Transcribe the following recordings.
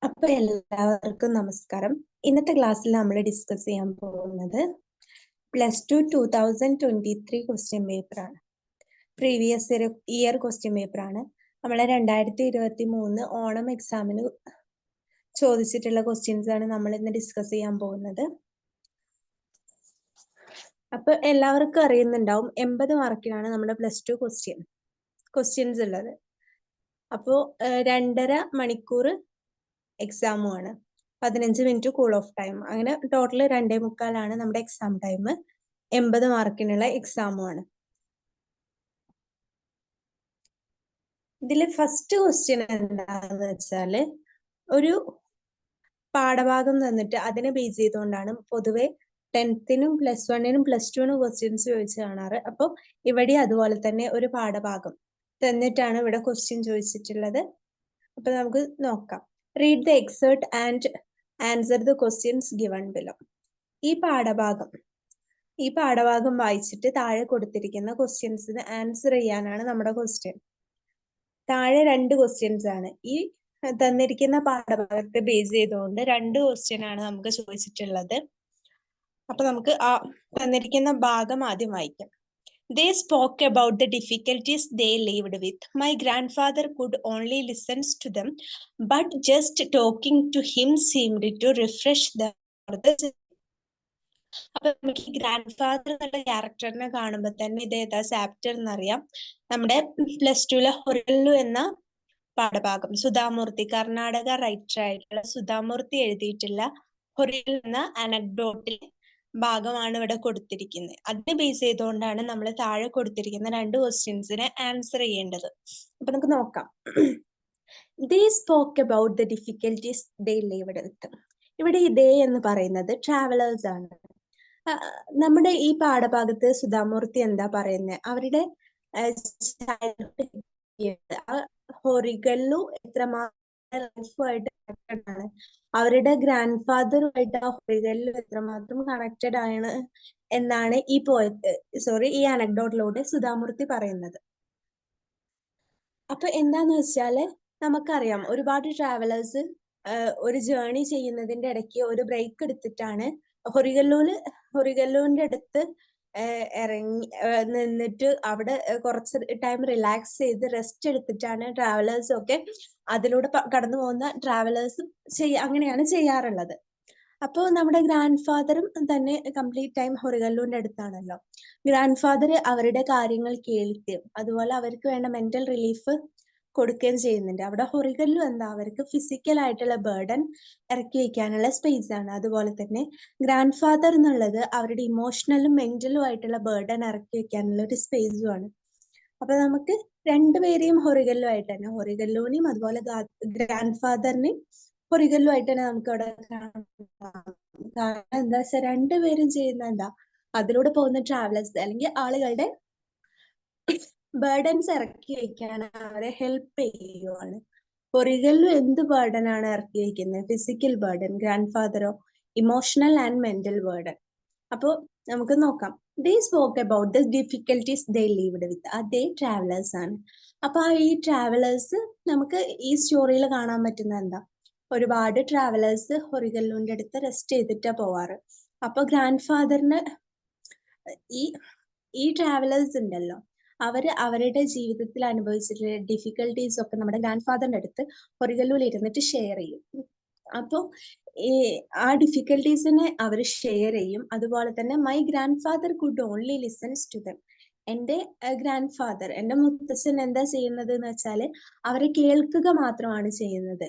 അപ്പൊ എല്ലാവർക്കും നമസ്കാരം. ഇന്നത്തെ ക്ലാസ്സിൽ നമ്മൾ ഡിസ്കസ് ചെയ്യാൻ പോകുന്നത് +2 2023 ക്വസ്റ്റ്യൻ പേപ്പർ ആണ്. പ്രീവിയസ് ഇയർ ക്വസ്റ്റ്യൻ പേപ്പർ ആണ്. നമ്മളെ 2023 ഓണം എക്സാമിന് ചോദിച്ചിട്ടുള്ള ക്വസ്റ്റ്യൻസ് ആണ് നമ്മൾ ഇന്ന് ഡിസ്കസ് ചെയ്യാൻ പോകുന്നത്. അപ്പൊ എല്ലാവർക്കും അറിയുന്നുണ്ടാവും 80 മാർക്കിനാണ് നമ്മുടെ +2 ക്വസ്റ്റ്യൻസ് ഉള്ളത്. അപ്പോ 2.5 മണിക്കൂർ എക്സാമും ആണ്, 15 മിനിറ്റ് കൂൾ ഓഫ് ടൈം, അങ്ങനെ ടോട്ടൽ 2:45 നമ്മുടെ എക്സാം ടൈം. 80 മാർക്കിനുള്ള എക്സാമും ആണ്. ഇതില് ഫസ്റ്റ് ക്വസ്റ്റ്യൻ എന്താണെന്ന് വെച്ചാല് ഒരു പാഠഭാഗം തന്നിട്ട് അതിനെ ബേസ് ചെയ്തുകൊണ്ടാണ് പൊതുവെ 10th-നും +1-നും +2-നും ക്വസ്റ്റ്യൻസ് ചോദിച്ചു കാണാറ്. അപ്പോൾ ഇവിടെ അതുപോലെ തന്നെ ഒരു പാഠഭാഗം തന്നിട്ടാണ് ഇവിടെ ക്വസ്റ്റ്യൻ ചോദിച്ചിട്ടുള്ളത്. അപ്പൊ നമുക്ക് നോക്കാം. Read the exert and answer the questions given below. ഈ പാഠഭാഗം വായിച്ചിട്ട് താഴെ കൊടുത്തിരിക്കുന്ന ക്വസ്റ്റ്യൻസിന് ആൻസർ ചെയ്യാനാണ് നമ്മുടെ ക്വസ്റ്റ്യൻ. താഴെ 2 ക്വസ്റ്റ്യൻസ് ആണ്. ഈ തന്നിരിക്കുന്ന പാഠഭാഗത്തെ ബേസ് ചെയ്തുകൊണ്ട് 2 ക്വസ്റ്റ്യൻ ആണ് നമുക്ക് ചോദിച്ചിട്ടുള്ളത്. അപ്പൊ നമുക്ക് ആ തന്നിരിക്കുന്ന ഭാഗം ആദ്യം വായിക്കാം. They spoke about the difficulties they lived with. My grandfather could only listen to them, but just talking to him seemed to refresh the. അപ്പൊ നമുക്ക് ഈ ഗ്രാൻഡ് ഫാദർ എന്നുള്ള ക്യാരക്ടറിനെ കാണുമ്പോൾ തന്നെ ഇത് ഏതാ ചാപ്റ്റർ എന്നറിയാം. നമ്മുടെ +2-ലെ ഹൊറിയല്ലു എന്ന പാഠഭാഗം, സുധാമൂർത്തി, കർണാടക റൈറ്റർ ആയിട്ടുള്ള സുധാമൂർത്തി എഴുതിയിട്ടുള്ള ഹൊറിയല്ലു എന്ന അനക്ഡോട്ടിലെ ഭാഗമാണ് ഇവിടെ കൊടുത്തിരിക്കുന്നത്. അതിനെ ബേസ് ചെയ്തുകൊണ്ടാണ് നമ്മൾ താഴെ കൊടുത്തിരിക്കുന്ന 2 ക്വസ്റ്റ്യൻസിനെ ആൻസർ ചെയ്യേണ്ടത്. അപ്പൊ നമുക്ക് നോക്കാം. They spoke about the difficulties they lived with. ഇവിടെ they എന്ന് പറയുന്നത് ട്രാവലേഴ്സ് ആണ്. നമ്മുടെ ഈ പാഠഭാഗത്ത് സുധാമൂർത്തി എന്താ പറയുന്നത്, അവരുടെ ഹൊറിഗല്ലു എത്രമാത്രം ലൈഫുമായിട്ട് കണക്റ്റഡ് ആണ്, അവരുടെ ഗ്രാൻഡ് ഫാദറുമായിട്ട് ആ ഹൊറിഗല്ലു എത്രമാത്രം കണക്റ്റഡ് ആണ് എന്നാണ് ഈ അനക്ഡോട്ടിലൂടെ സുധാമൂർത്തി പറയുന്നത്. അപ്പൊ എന്താന്ന് വെച്ചാല് നമുക്കറിയാം, ഒരുപാട് ട്രാവലേഴ്സ് ഒരു ജേർണി ചെയ്യുന്നതിന്റെ ഇടയ്ക്ക് ഒരു ബ്രേക്ക് എടുത്തിട്ടാണ് ഹൊറിഗല്ലുവിന്റെ അടുത്ത് ഇറങ്ങി നിന്നിട്ട് അവിടെ കുറച്ച് ടൈം റിലാക്സ് ചെയ്ത് റെസ്റ്റ് എടുത്തിട്ടാണ് ട്രാവലേഴ്സ് ഒക്കെ അതിലൂടെ കടന്നു പോകുന്ന ട്രാവലേഴ്സും അങ്ങനെയാണ് ചെയ്യാറുള്ളത്. അപ്പോൾ നമ്മുടെ ഗ്രാൻഡ് ഫാദറും തന്നെ കംപ്ലീറ്റ് ടൈം ഹൊറിഗല്ലുവിന്റെ അടുത്താണല്ലോ. ഗ്രാൻഡ് ഫാദർ അവരുടെ കാര്യങ്ങൾ കേൾക്കുകയും അതുപോലെ അവർക്ക് വേണ്ട മെന്റൽ റിലീഫ് കൊടുക്കുകയും ചെയ്യുന്നുണ്ട്. അവിടെ ഹൊറിഗല്ലു എന്താ, അവർക്ക് ഫിസിക്കൽ ആയിട്ടുള്ള ബേർഡൻ ഇറക്കി വെക്കാനുള്ള സ്പേസ് ആണ്. അതുപോലെ തന്നെ ഗ്രാൻഡ് ഫാദർ എന്നുള്ളത് അവരുടെ ഇമോഷണലും മെന്റലും ആയിട്ടുള്ള ബേർഡൻ ഇറക്കി വെക്കാനുള്ള ഒരു സ്പേസും ആണ്. അപ്പൊ നമുക്ക് രണ്ടുപേരെയും ഹൊറിഗല്ലുവിനെയും അതുപോലെ ഗ്രാൻഡ് ഫാദറിനെയും ഹൊറിഗല്ലു ആയിട്ട് തന്നെ നമുക്ക് അവിടെ കാണാം. കാരണം എന്താ വെച്ചാൽ രണ്ടുപേരും ചെയ്യുന്ന എന്താ, അതിലൂടെ പോകുന്ന ട്രാവലേഴ്സ് അല്ലെങ്കിൽ ആളുകളുടെ ബേർഡൻസ് ഇറക്കി വയ്ക്കാൻ അവരെ ഹെൽപ്പ് ചെയ്യുവാണ്. ഹൊറിഗല്ലു എന്ത് ബേർഡൻ ആണ് ഇറക്കി വയ്ക്കുന്നത്? Physical burden. ഗ്രാൻഡ് ഫാദറോ ഇമോഷണൽ ആൻഡ് മെന്റൽ ബേർഡൻ. അപ്പൊ നമുക്ക് നോക്കാം. They spoke about the difficulties they lived with. അതേ ട്രാവലേഴ്സ് ആണ്. അപ്പൊ ഈ ട്രാവലേഴ്സ് നമുക്ക് ഈ സ്റ്റോറിയിൽ കാണാൻ പറ്റുന്ന എന്താ, ഒരുപാട് ട്രാവലേഴ്സ് ഹൊറിഗല്ലുവിന്റെ അടുത്ത് റെസ്റ്റ് ചെയ്തിട്ടാ പോവാറ്. അപ്പൊ ഗ്രാൻഡ് ഫാദറിന് ഈ ട്രാവലേഴ്സ് ഉണ്ടല്ലോ, അവരുടെ ജീവിതത്തിൽ അനുഭവിച്ചിട്ടുള്ള ഡിഫിക്കൽട്ടീസ് ഒക്കെ നമ്മുടെ ഗ്രാൻഡ് ഫാദറിന്റെ അടുത്ത് ഹൊറിഗല്ലുവിൽ ഇരുന്നിട്ട് ഷെയർ ചെയ്യും. അപ്പോൾ ആ ഡിഫിക്കൽട്ടീസിനെ അവർ ഷെയർ ചെയ്യും. അതുപോലെ തന്നെ my grandfather could only listens to them. എന്റെ ഗ്രാൻഡ് ഫാദർ, എന്റെ മുത്തച്ഛൻ എന്താ ചെയ്യുന്നത് എന്ന് വെച്ചാല് അവരെ കേൾക്കുക മാത്രമാണ് ചെയ്യുന്നത്.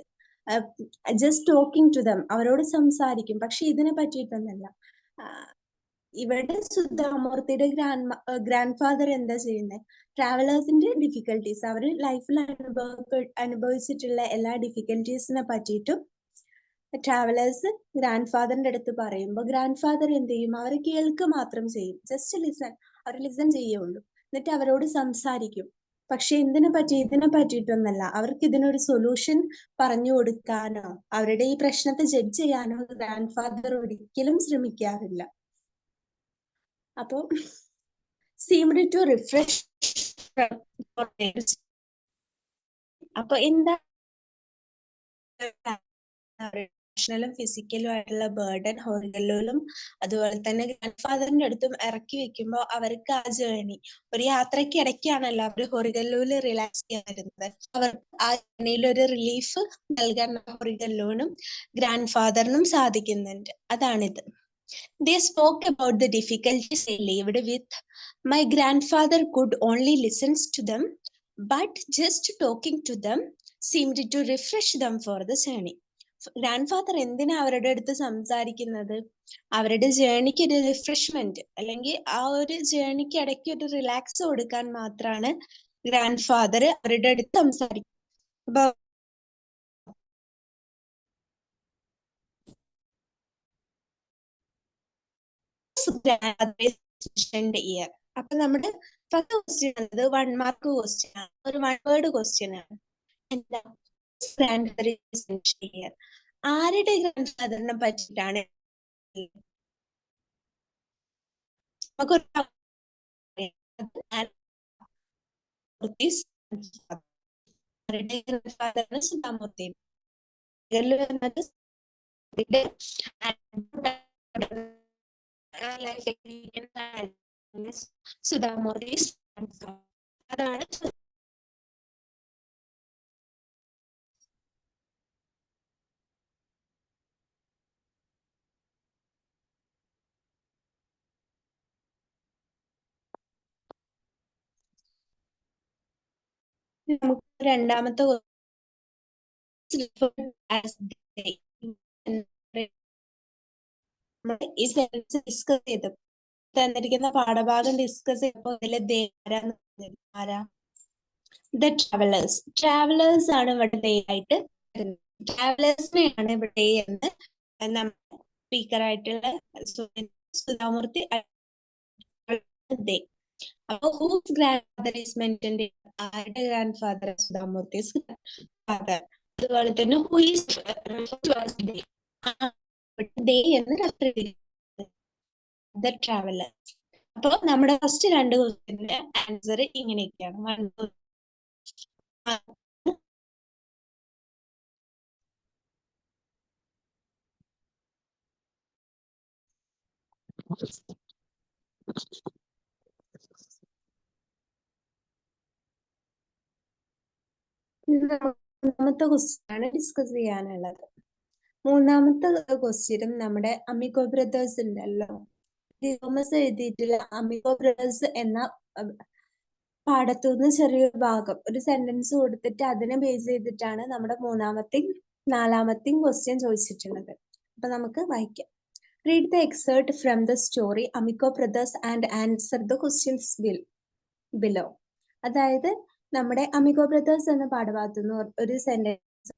ജസ്റ്റ് ടോക്കിംഗ് ടു ദം, അവരോട് സംസാരിക്കും, പക്ഷെ ഇതിനെ പറ്റിയിട്ടൊന്നല്ല. ഇവിടെ സുധാമൂർത്തിയുടെ ഗ്രാൻഡ് ഫാദർ എന്താ ചെയ്യുന്നത്, ട്രാവലേഴ്സിന്റെ ഡിഫിക്കൽട്ടീസ്, അവർ ലൈഫിൽ അനുഭവിച്ചിട്ടുള്ള എല്ലാ ഡിഫിക്കൽട്ടീസിനെ പറ്റിയിട്ടും ട്രാവലേഴ്സ് ഗ്രാൻഡ് ഫാദറിന്റെ അടുത്ത് പറയുമ്പോൾ ഗ്രാൻഡ് ഫാദർ എന്ത് ചെയ്യും, അവരെ കേൾക്കുക മാത്രം ചെയ്യും. ജസ്റ്റ് ലിസൺ, അവർ ലിസൺ ചെയ്യുള്ളൂ. എന്നിട്ട് അവരോട് സംസാരിക്കും. പക്ഷെ ഇതിനെ പറ്റിയിട്ടൊന്നല്ല. അവർക്ക് ഇതിനൊരു സൊല്യൂഷൻ പറഞ്ഞു കൊടുക്കാനോ അവരുടെ ഈ പ്രശ്നത്തെ ജഡ്ജ് ചെയ്യാനോ ഗ്രാൻഡ് ഫാദർ ഒരിക്കലും ശ്രമിക്കാറില്ല. അപ്പൊ seemed to refresh. അപ്പൊ എന്താ ഇമോഷണലും ഫിസിക്കലും ആയിട്ടുള്ള ബേർഡൻ ഹോറിഗല്ലൂലും അതുപോലെ തന്നെ ഗ്രാൻഡ് ഫാദറിന്റെ അടുത്തും ഇറക്കി വെക്കുമ്പോൾ അവർക്ക് ആ ജേർണി ഒരു യാത്രയ്ക്ക് ഇടയ്ക്കാണല്ലോ അവർ ഹോറിഗല്ലൂല് റിലാക്സ് ചെയ്യാൻ വരുന്നത്. അവർക്ക് ആ ജേർണിയിൽ ഒരു റിലീഫ് നൽകാൻ ഹോറിഗല്ലൂനും ഗ്രാൻഡ് ഫാദറിനും സാധിക്കുന്നുണ്ട്. അതാണിത്. They spoke about the difficulties they lived with. My grandfather could only listen to them, but just talking to them seemed to refresh them for the journey. Grand father എന്തിനാ അവരുടെ അടുത്ത് സംസാരിക്കുന്നത്? അവരുടെ ജേർണിക്ക് ഒരു refreshment അല്ലെങ്കിൽ ആ ഒരു ജേർണിക്ക് ഇടയ്ക്ക് ഒരു റിലാക്സ് കൊടുക്കാൻ മാത്രമാണ് ഗ്രാൻഡ് ഫാദർ അവരുടെ അടുത്ത് സംസാരിക്കുന്നത്. ഇയർ. അപ്പൊ നമ്മുടെ ഫസ്റ്റ് ക്വസ്റ്റ്യൻ എന്നത് 1 മാർക്ക് ക്വസ്റ്റ്യൻ ആണ്, ഒരു 1 വേർഡ് ക്വസ്റ്റ്യൻ ആണ്. എന്താ ഗ്രാൻഡ് ഫാദർ ഇയർ? ആരുടെ ഗ്രാൻഡ് ഫാദറിനെ പറ്റിയിട്ടാണ്? സുധാമൂർത്തി. സുധാമൂർത്തി അതാണ്. നമുക്ക് രണ്ടാമത്തെ ഈ സെൻസ് ഡിസ്കസ് ചെയ്തു തന്നിരിക്കുന്ന പാഠഭാഗം ഡിസ്കസ് ചെയ്തപ്പോൾ അതിലെ ആരാ? The travellers. ട്രാവലേഴ്സ് ആണ് ഇവിടെ ഡേ ആയിട്ട് വരുന്നത്. ട്രാവലേഴ്സിനെയാണ് ഇവിടെ എന്ന് നമ്മുടെ സ്പീക്കർ ആയിട്ടുള്ള സുധാമൂർത്തി. അപ്പൊ who's grandfather is mentioned? ആരുടെ ഗ്രാൻഡ് ഫാദർ? സുധാമൂർത്തിസ് ഫാദർ. അതുപോലെ തന്നെ ഹു ഈസ് ഡേ എന്ന് റെഫർ ചെയ്തിരിക്കുന്നത് ദ ട്രാവലർ. അപ്പൊ നമ്മുടെ ഫസ്റ്റ് 2 ക്വസ്റ്റ്യന്റെ ആൻസർ ഇങ്ങനെയൊക്കെയാണ്. മൂന്നാമത്തെ ക്വസ്റ്റ്യൻ ആണ് ഡിസ്കസ് ചെയ്യാനുള്ളത്. മൂന്നാമത്തെ ക്വസ്റ്റ്യനും നമ്മുടെ അമിഗോ ബ്രദേഴ്സ് ഉണ്ടല്ലോ, തോമസ് എഴുതിയിട്ടുള്ള അമിഗോ ബ്രദേഴ്സ് എന്ന പാഠത്തുനിന്ന് ചെറിയൊരു ഭാഗം ഒരു സെന്റൻസ് കൊടുത്തിട്ട് അതിനെ ബേസ് ചെയ്തിട്ടാണ് നമ്മുടെ മൂന്നാമത്തെയും 4ാമത്തെയും ക്വസ്റ്റ്യൻ ചോദിച്ചിട്ടുള്ളത്. അപ്പൊ നമുക്ക് വായിക്കാം. Read the excerpt from the story Amico Brothers and answer the questions below. അതായത് നമ്മുടെ അമിഗോ ബ്രദേഴ്സ് എന്ന പാഠഭാഗത്തു നിന്ന് ഒരു സെന്റൻസ്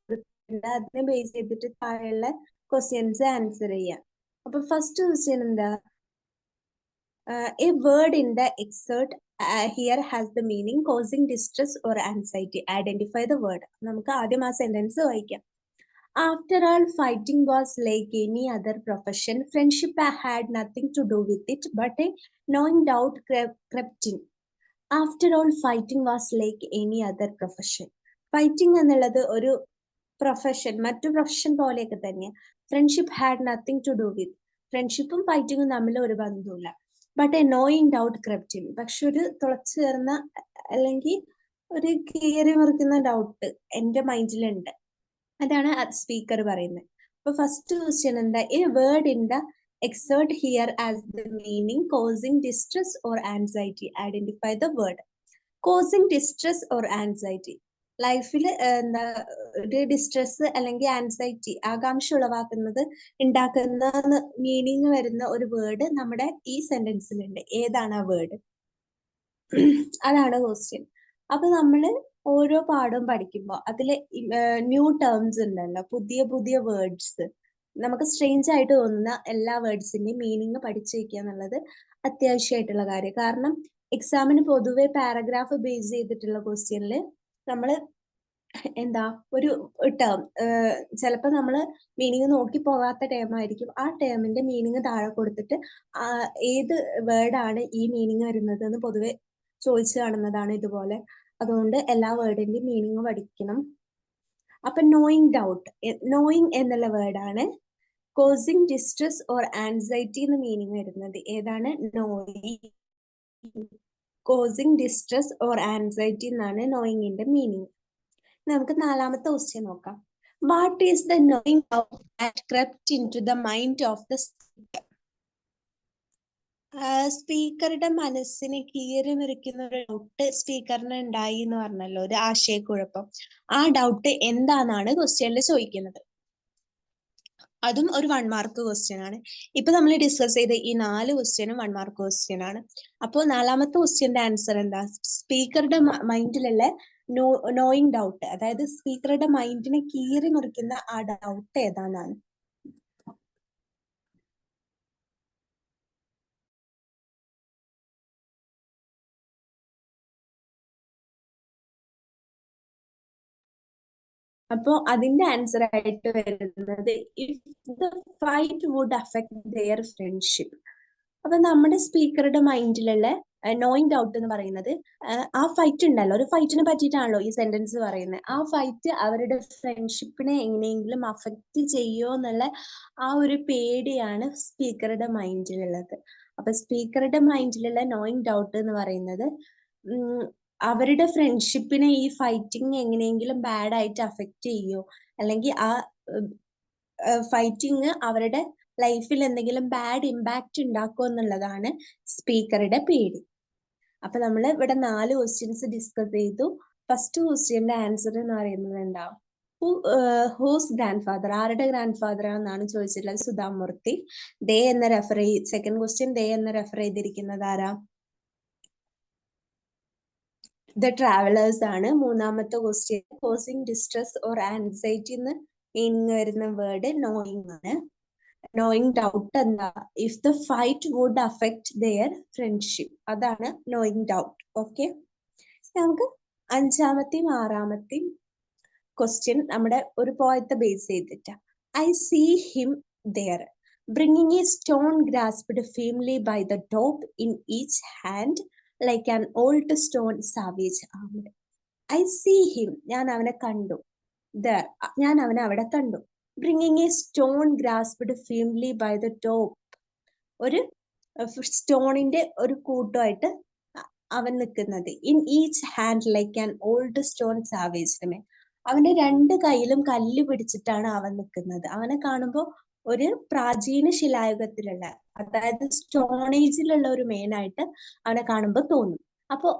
അതിനെ ബേസ് ചെയ്തിട്ട് താഴെയുള്ള ക്വസ്റ്റ്യൻസ് ആൻസർ ചെയ്യാം. അപ്പൊ ഫസ്റ്റ് ക്വസ്റ്റ്യൻ എന്താ? A word in the excerpt here has the meaning causing distress or anxiety. Identify the word. നമുക്ക് ആദ്യം ആ സെന്റൻസ് വായിക്കാം. After all, fighting was like any other profession. Friendship had nothing to do with it, but a gnawing doubt crept in. After all, fighting was like any other profession. Fighting എന്നുള്ളത് ഒരു profession, മറ്റു profession പോലെയൊക്കെ തന്നെ. Friendship had nothing to do with. ഫ്രണ്ട്ഷിപ്പും ഫൈറ്റിങ്ങും തമ്മിൽ ഒരു ബന്ധവുമില്ല. ബട്ട് എ നോയിങ് ഡൗട്ട് ക്രെപ്റ്റ് ഇൻ. പക്ഷെ ഒരു തുളച്ചു കയറുന്ന അല്ലെങ്കിൽ ഒരു കീറി മറിക്കുന്ന ഡൗട്ട് എന്റെ മൈൻഡിലുണ്ട്. അതാണ് സ്പീക്കർ പറയുന്നത്. അപ്പൊ ഫസ്റ്റ് ക്വസ്റ്റ്യൻ എന്താ? A word in the excerpt here as the meaning causing distress or anxiety. Identify the word. Causing distress or anxiety. ലൈഫിൽ എന്താ ഒരു ഡിസ്ട്രെസ് അല്ലെങ്കിൽ ആൻസൈറ്റി, ആകാംക്ഷ ഉണ്ടാക്കുന്ന മീനിങ് വരുന്ന ഒരു വേർഡ് നമ്മുടെ ഈ സെന്റൻസിലുണ്ട്. ഏതാണ് ആ വേർഡ്? അതാണ് ക്വസ്റ്റ്യൻ. അപ്പൊ നമ്മള് ഓരോ പാഠവും പഠിക്കുമ്പോൾ അതില് ന്യൂ ടേംസ് ഉണ്ടല്ലോ, പുതിയ പുതിയ വേർഡ്സ്, നമുക്ക് സ്ട്രേഞ്ച് ആയിട്ട് തോന്നുന്ന എല്ലാ വേർഡ്സിന്റെയും മീനിങ് പഠിച്ചു വെക്കുക എന്നുള്ളത് അത്യാവശ്യമായിട്ടുള്ള കാര്യം. കാരണം എക്സാമിന് പൊതുവെ പാരഗ്രാഫ് ബേസ് ചെയ്തിട്ടുള്ള ക്വസ്റ്റ്യനില് നമ്മൾ എന്താ ഒരു ടേം ചിലപ്പോൾ നമ്മൾ മീനിങ് നോക്കി പോകാത്ത ടേം ആയിരിക്കും. ആ ടേമിന്റെ മീനിങ് താഴെ കൊടുത്തിട്ട് ഏത് വേർഡാണ് ഈ മീനിങ് വരുന്നത് എന്ന് പൊതുവെ ചോദിച്ചു കാണുന്നതാണ് ഇതുപോലെ. അതുകൊണ്ട് എല്ലാ വേർഡിന്റെയും മീനിങ് പഠിക്കണം. അപ്പൊ നോയിങ് എന്നുള്ള വേർഡാണ് കോസിങ് ഡിസ്ട്രസ് ഓർ ആൻസൈറ്റി എന്ന് മീനിങ് വരുന്നത്. ഏതാണ്? Knowing. Causing distress or anxiety എന്നാണ് നോയിങ്ങിന്റെ മീനിങ്. നമുക്ക് നാലാമത്തെ ക്വസ്റ്റ്യൻ നോക്കാം. What is the knowing that crept into the mind of the speaker? സ്പീക്കറുടെ മനസ്സിനെ കീറി മുറിക്കുന്ന ഒരു ഡൗട്ട് സ്പീക്കറിന് ഉണ്ടായി എന്ന് പറഞ്ഞല്ലോ, ഒരു ആശയക്കുഴപ്പം. ആ ഡൗട്ട് എന്താണെന്നാണ് ക്വസ്റ്റ്യനിൽ ചോദിക്കുന്നത്. അതും ഒരു 1 മാർക്ക് ക്വസ്റ്റ്യൻ ആണ്. ഇപ്പൊ നമ്മൾ ഡിസ്കസ് ചെയ്ത ഈ 4 ക്വസ്റ്റ്യനും 1 മാർക്ക് ക്വസ്റ്റ്യൻ ആണ്. അപ്പോൾ നാലാമത്തെ ക്വസ്റ്റ്യന്റെ ആൻസർ എന്താ? സ്പീക്കറുടെ മൈൻഡിലുള്ള നോയിങ് ഡൗട്ട്, അതായത് സ്പീക്കറുടെ മൈൻഡിനെ കീറി മുറിക്കുന്ന ആ ഡൗട്ട് ഏതാണെന്നാണ്. അപ്പോ അതിന്റെ ആൻസർ ആയിട്ട് വരുന്നത് if the fight would affect their friendship. അപ്പൊ നമ്മുടെ സ്പീക്കറുടെ മൈൻഡിലുള്ള നോയിങ് ഡൗട്ട് എന്ന് പറയുന്നത് ആ ഫൈറ്റ് ഉണ്ടല്ലോ, ഒരു ഫൈറ്റിനെ പറ്റിയിട്ടാണല്ലോ ഈ സെന്റൻസ് പറയുന്നത്. ആ ഫൈറ്റ് അവരുടെ ഫ്രണ്ട്ഷിപ്പിനെ എങ്ങനെയെങ്കിലും അഫക്റ്റ് ചെയ്യോ എന്നുള്ള ആ ഒരു പേടിയാണ് സ്പീക്കറുടെ മൈൻഡിലുള്ളത്. അപ്പൊ സ്പീക്കറുടെ മൈൻഡിലുള്ള നോയിങ് ഡൗട്ട് എന്ന് പറയുന്നത് അവരുടെ ഫ്രണ്ട്ഷിപ്പിനെ ഈ ഫൈറ്റിംഗ് എങ്ങനെയെങ്കിലും ബാഡ് ആയിട്ട് അഫക്റ്റ് ചെയ്യോ, അല്ലെങ്കിൽ ആ ഫൈറ്റിംഗ് അവരുടെ ലൈഫിൽ എന്തെങ്കിലും ബാഡ് ഇമ്പാക്റ്റ് ഉണ്ടാക്കുമോ എന്നുള്ളതാണ് സ്പീക്കറുടെ പേടി. അപ്പൊ നമ്മൾ ഇവിടെ 4 ക്വസ്റ്റ്യൻസ് ഡിസ്കസ് ചെയ്തു. ഫസ്റ്റ് ക്വസ്റ്റ്യന്റെ ആൻസർ എന്ന് പറയുന്നത് എന്താ? ഹൂസ് ഗ്രാൻഡ് ഫാദർ, ആരുടെ ഗ്രാൻഡ് ഫാദർ ആണെന്നാണ് ചോദിച്ചിട്ടുള്ളത്? സുധാമൂർത്തി. ദേ എന്ന് റെഫർ സെക്കൻഡ് ക്വസ്റ്റ്യൻ ദേ എന്ന് റെഫർ ചെയ്തിരിക്കുന്നത് ആരാ? ദ ട്രാവലേഴ്സ് ആണ്. മൂന്നാമത്തെ question causing distress or anxiety എന്ന് മീനിങ് വരുന്ന വേർഡ് നോയിങ് ആണ്. നോയിങ് ഡൗട്ട് എന്താ? If the fight would affect their friendship, അതാണ് നോയിങ് ഡൗട്ട്. ഓക്കെ, നമുക്ക് 5-ാമത്തെയും 6-ാമത്തെയും ക്വസ്റ്റ്യൻ നമ്മുടെ ഒരു പോയത്തെ ബേസ് ചെയ്തിട്ട്. I see him there bringing a stone grasped firmly by the top in each hand like an old stone savage armed. I see him, ഞാൻ അവനെ കണ്ടു. ദർ, ഞാൻ അവനെ അവിടെ കണ്ടു. Bringing a stone grasped firmly by the top, ഒരു സ്റ്റോണിന്റെ ഒരു കൂട്ടമായിട്ട് അവൻ നിൽക്കുന്നത്. In each hand like an old stone savage, അവന്റെ 2 കൈയിലും കല്ല് പിടിച്ചിട്ടാണ് അവൻ നിൽക്കുന്നത്. അവനെ കാണുമ്പോൾ ഒരു പ്രാചീന ശിലായുഗത്തിലുള്ള, അതായത് സ്റ്റോൺ ഏജിലുള്ള ഒരു മേനായിട്ട് അവനെ കാണുമ്പോൾ തോന്നും. അപ്പോ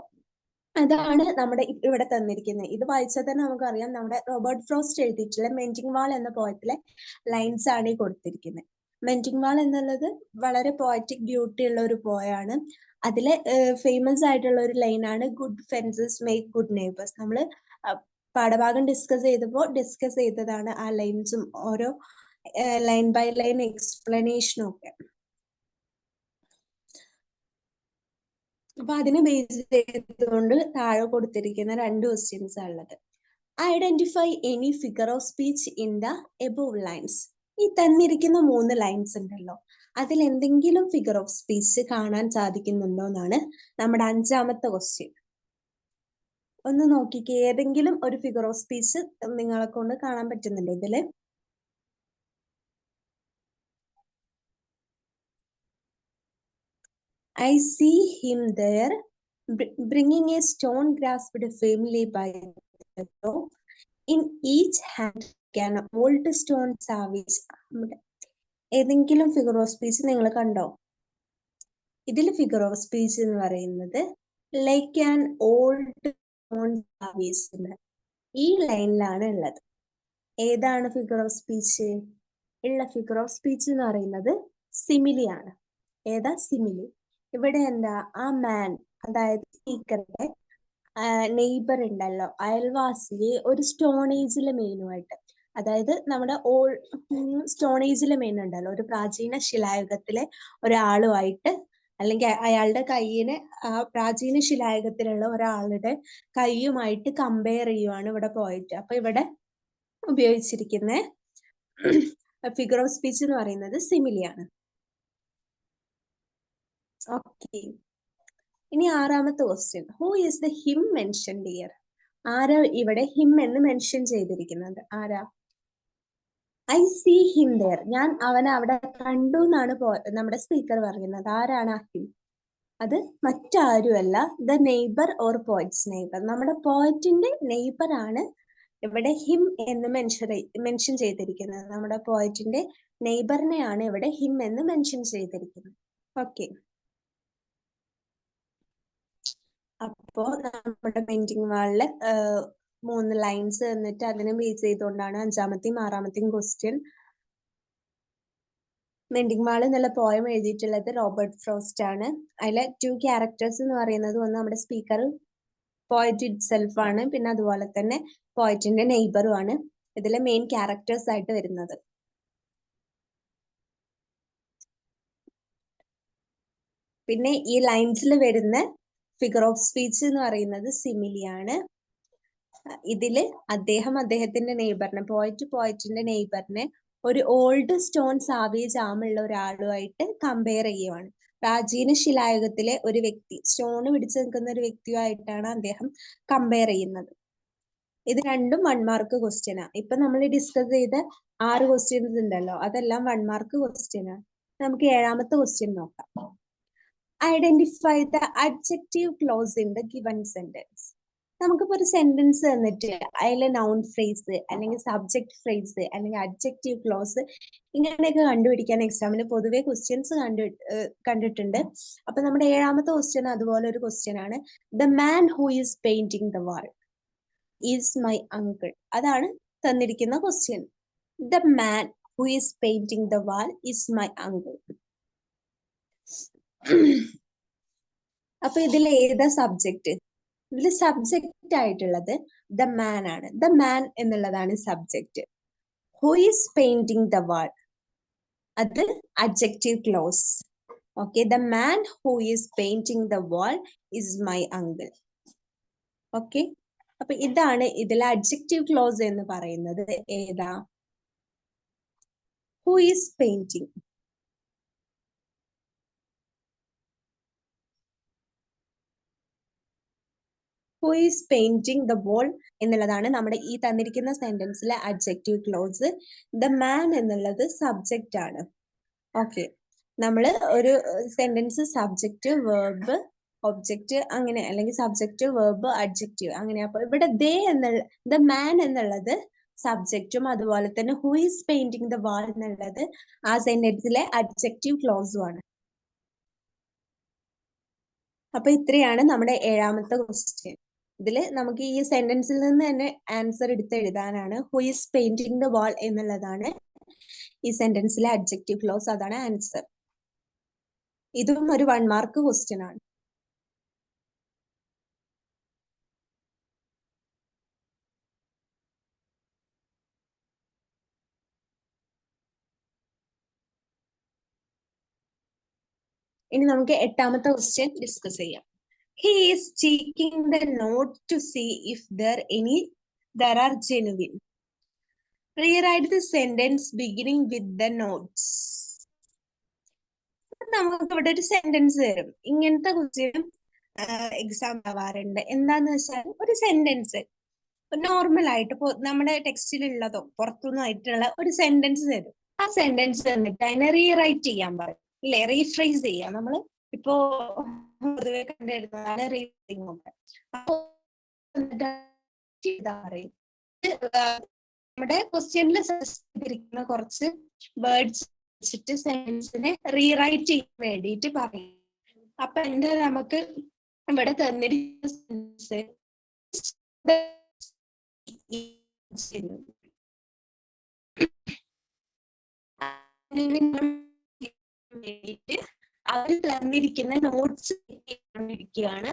അതാണ് നമ്മുടെ ഇവിടെ തന്നിരിക്കുന്നത്. ഇത് വായിച്ചാൽ തന്നെ നമുക്കറിയാം, നമ്മുടെ റോബർട്ട് ഫ്രോസ്റ്റ് എഴുതിയിട്ടുള്ള മെന്റിങ് വാൾ എന്ന പോയത്തിലെ ലൈൻസ് ആണ് ഈ കൊടുത്തിരിക്കുന്നത്. മെന്റിങ് വാൾ എന്നുള്ളത് വളരെ പോയറ്റിക് ബ്യൂട്ടി ഉള്ള ഒരു പോയാണ്. അതിലെ ഫേമസ് ആയിട്ടുള്ള ഒരു ലൈനാണ് good fences make good neighbours. നമ്മൾ പാഠഭാഗം ഡിസ്കസ് ചെയ്തതാണ് ആ ലൈൻസും ഓരോ ലൈൻ ബൈ ലൈൻ എക്സ്പ്ലനേഷനും ഒക്കെ. അപ്പൊ അതിനെ ബേസ് ചെയ്തുകൊണ്ട് താഴെ കൊടുത്തിരിക്കുന്ന 2 ക്വസ്റ്റ്യൻസ് ഉള്ളത്. Identify any figure of speech in the above lines. ഈ തന്നിരിക്കുന്ന 3 ലൈൻസ് ഉണ്ടല്ലോ, അതിൽ എന്തെങ്കിലും ഫിഗർ ഓഫ് സ്പീച്ച് കാണാൻ സാധിക്കുന്നുണ്ടോ എന്നാണ് നമ്മുടെ 5-ാമത്തെ ക്വസ്റ്റ്യൻ. ഒന്ന് നോക്കിക്കേ, ഏതെങ്കിലും ഒരു ഫിഗർ ഓഫ് സ്പീച്ച് നിങ്ങളെ കൊണ്ട് കാണാൻ പറ്റുന്നുണ്ടോ ഇതില്? I see him there bringing a stone grasped firmly by the top. In each hand an old stone savage. ഏതെങ്കിലും ഫിഗർ ഓഫ് സ്പീച്ച് നിങ്ങൾ കണ്ടോ? ഇതിൽ ഫിഗർ ഓഫ് സ്പീച്ച് എന്ന് പറയുന്നത് like an old stone savage, ഈ ലൈനിലാണ് ഉള്ളത്. ഏതാണ് ഫിഗർ ഓഫ് സ്പീച്ച്? ഉള്ള ഫിഗർ ഓഫ് സ്പീച്ച് എന്ന് പറയുന്നത് സിമിലി ആണ്. ഏതാ? സിമിലി. ഇവിടെ എന്താ? ആ മാൻ, അതായത് സ്പീക്കറുടെ നെയ്ബർ ഉണ്ടല്ലോ, അയൽവാസിയെ ഒരു സ്റ്റോൺ ഏജിലെ മെയിനുമായിട്ട്, അതായത് നമ്മുടെ സ്റ്റോൺ ഏജിലെ മെയിൻ ഉണ്ടല്ലോ, ഒരു പ്രാചീന ശിലായുഗത്തിലെ ഒരാളുമായിട്ട്, അല്ലെങ്കിൽ അയാളുടെ കൈയിനെ പ്രാചീന ശിലായുഗത്തിലുള്ള ഒരാളുടെ കൈയുമായിട്ട് കമ്പയർ ചെയ്യുവാണ് ഇവിടെ പോയിട്ട്. അപ്പൊ ഇവിടെ ഉപയോഗിച്ചിരിക്കുന്ന ഫിഗർ ഓഫ് സ്പീച്ച് എന്ന് പറയുന്നത് സിമിലിയാണ്. ഓക്കെ, ഇനി 6-ാമത്തെ question. Who is the him mentioned here? ആരാ ഇവിടെ ഹിം എന്ന് മെൻഷൻ ചെയ്തിരിക്കുന്നത്? ആരാ? I see him there. ഞാൻ അവനെ അവിടെ കണ്ടു എന്നാണ് നമ്മുടെ സ്പീക്കർ പറയുന്നത്. ആരാണ് ആ ഹിം? അത് മറ്റാരുമല്ല, the neighbour or poets neighbour. നമ്മുടെ പോയിറ്റിന്റെ നെയ്ബർ ആണ് ഇവിടെ ഹിം എന്ന് മെൻഷൻ ചെയ്തിരിക്കുന്നത്. നമ്മുടെ പോയിറ്റിന്റെ നെയ്ബറിനെയാണ് ഇവിടെ ഹിം എന്ന് മെൻഷൻ ചെയ്തിരിക്കുന്നത്. ഓക്കെ, അപ്പോ നമ്മുടെ പെയിന്റിംഗ് വാളില് 3 ലൈൻസ് എന്നിട്ട് അതിനെ ബേസ് ചെയ്തുകൊണ്ടാണ് 5ാമത്തെയും 6ാമത്തെയും ക്വസ്റ്റ്യൻ. മെൻഡിങ് മാൾ എന്നുള്ള പോയം എഴുതിയിട്ടുള്ളത് റോബർട്ട് ഫ്രോസ്റ്റ് ആണ്. അതിലെ 2 ക്യാരക്ടേഴ്സ് എന്ന് പറയുന്നത് ഒന്ന് നമ്മുടെ സ്പീക്കർ പോയിറ്റ് ഇറ്റ് സെൽഫ് ആണ്, പിന്നെ അതുപോലെ തന്നെ പോയിറ്റിന്റെ നെയ്ബറും ആണ് ഇതിലെ മെയിൻ ക്യാരക്ടേഴ്സ് ആയിട്ട് വരുന്നത്. പിന്നെ ഈ ലൈൻസിൽ വരുന്ന ഫിഗർ ഓഫ് സ്പീച്ച് എന്ന് പറയുന്നത് സിമിലിയാണ്. ഇതില് അദ്ദേഹത്തിന്റെ നെയ്ബറിനെ, പോയിറ്റിന്റെ നെയ്ബറിനെ ഒരു ഓൾഡ് സ്റ്റോൺ സാവേജ് ആമുള്ള ഒരാളുമായിട്ട് കമ്പയർ ചെയ്യുവാണ്. പ്രാചീന ശിലായുഗത്തിലെ ഒരു വ്യക്തി, സ്റ്റോൺ പിടിച്ചു നിൽക്കുന്ന ഒരു വ്യക്തിയുമായിട്ടാണ് അദ്ദേഹം കമ്പയർ ചെയ്യുന്നത്. ഇത് രണ്ടും 1 മാർക്ക് ക്വസ്റ്റ്യനാ. ഇപ്പൊ നമ്മൾ ഡിസ്കസ് ചെയ്ത 6 ക്വസ്റ്റ്യൻസ് ഉണ്ടല്ലോ, അതെല്ലാം 1 മാർക്ക് ക്വസ്റ്റ്യനാ. നമുക്ക് 7ാമത്തെ ക്വസ്റ്റ്യൻ നോക്കാം. Identify the adjective close in the given sentence. നമുക്കിപ്പോ ഒരു സെന്റൻസ് തന്നിട്ട് അതിലെ നൗൺ ഫ്രേസ് അല്ലെങ്കിൽ സബ്ജക്ട് ഫ്രേസ് അല്ലെങ്കിൽ അഡ്ജക്റ്റീവ് ക്ലോസ് ഇങ്ങനെയൊക്കെ കണ്ടുപിടിക്കാൻ എക്സാമിന് പൊതുവെ ക്വസ്റ്റ്യൻസ് കണ്ടിട്ടുണ്ട്. അപ്പൊ നമ്മുടെ 7ാമത്തെ ക്വസ്റ്റ്യൻ അതുപോലെ ഒരു ക്വസ്റ്റ്യൻ ആണ്. The man who is painting the wall is my uncle. അതാണ് തന്നിരിക്കുന്ന question. The man who is painting the wall is my uncle. അപ്പൊ ഇതിൽ ഏതാ സബ്ജക്റ്റ്? ഇതിൽ സബ്ജക്റ്റ് ആയിട്ടുള്ളത് ദ മാൻ ആണ്. ദ മാൻ എന്നുള്ളതാണ് subject. Who is painting the wall, അത് adjective clause. Okay, the man who is painting the wall is my uncle. Okay, അപ്പൊ ഇതാണ് ഇതിലെ അഡ്ജക്റ്റീവ് ക്ലോസ് എന്ന് പറയുന്നത്. ഏതാ? Who is painting. Who is painting the wall എന്നുള്ളതാണ് നമ്മുടെ ഈ തന്നിരിക്കുന്ന സെന്റൻസിലെ അഡ്ജക്റ്റീവ് ക്ലോസ്. ദ മാൻ എന്നുള്ളത് സബ്ജക്റ്റ് ആണ്. ഓക്കെ, നമ്മൾ ഒരു സെന്റൻസ് സബ്ജക്റ്റ്, വേർബ്, ഒബ്ജക്റ്റ് അങ്ങനെ, അല്ലെങ്കിൽ സബ്ജക്റ്റ്, വേർബ്, അഡ്ജക്റ്റീവ് അങ്ങനെ. അപ്പൊ ഇവിടെ ദ മാൻ എന്നുള്ളത് സബ്ജക്റ്റും അതുപോലെ തന്നെ ഹു ഈസ് പെയിന്റിംഗ് ദ വാൾ എന്നുള്ളത് ആ സെന്റൻസിലെ അഡ്ജക്റ്റീവ് ക്ലോസും ആണ്. അപ്പൊ ഇത്രയാണ് നമ്മുടെ 7ാമത്തെ ക്വസ്റ്റ്യൻ. ഇതിൽ നമുക്ക് ഈ സെന്റൻസിൽ നിന്ന് തന്നെ ആൻസർ എടുത്ത് എഴുതാനാണ്. Who is painting the wall എന്നുള്ളതാണ് ഈ സെന്റൻസിലെ അഡ്ജക്റ്റീവ് ക്ലോസ്, അതാണ് ആൻസർ. ഇതും ഒരു 1 മാർക്ക് ക്വസ്റ്റ്യൻ ആണ്. ഇനി നമുക്ക് 8ാമത്തെ ക്വസ്റ്റ്യൻ ഡിസ്കസ് ചെയ്യാം. He is checking the note to see if there are genuine. Rewrite the sentence beginning with the notes. നമുക്ക് ഇവിടെ ഒരു സെന്റൻസ് തരും. ഇങ്ങനത്തെ ക്വസ്റ്റ്യൻ എക്സാം ആവാറുണ്ട്. എന്താന്ന് വെച്ചാൽ ഒരു സെന്റൻസ് നോർമൽ ആയിട്ട് നമ്മുടെ ടെക്സ്റ്റിലുള്ളതോ പുറത്തുനിന്നോ ആയിട്ടുള്ള ഒരു സെന്റൻസ് തരും. ആ സെന്റൻസ് തന്നിട്ട് അതിനെ റീറൈറ്റ് ചെയ്യാൻ പറയും, അല്ലെ? റീഫ്രേസ് ചെയ്യാം. നമ്മള് ഇപ്പോ പൊതുവെ കണ്ടിരുന്നതാണ് റീഡിംഗ് ഒക്കെ. അപ്പൊ നമ്മുടെ ക്വസ്റ്റ്യനിൽ ചെയ്തിരിക്കുന്ന കുറച്ച് വേർഡ്സ് വെച്ചിട്ട് സെന്റൻസിനെ റീറൈറ്റ് ചെയ്യാൻ വേണ്ടിയിട്ട് പറയും. അപ്പൊ നമുക്ക് ഇവിടെ തന്നിരിക്കുന്ന സെന്റൻസ് അവർ തന്നിരിക്കുന്ന നോട്ട്സ് ഇരിക്കുകയാണ്.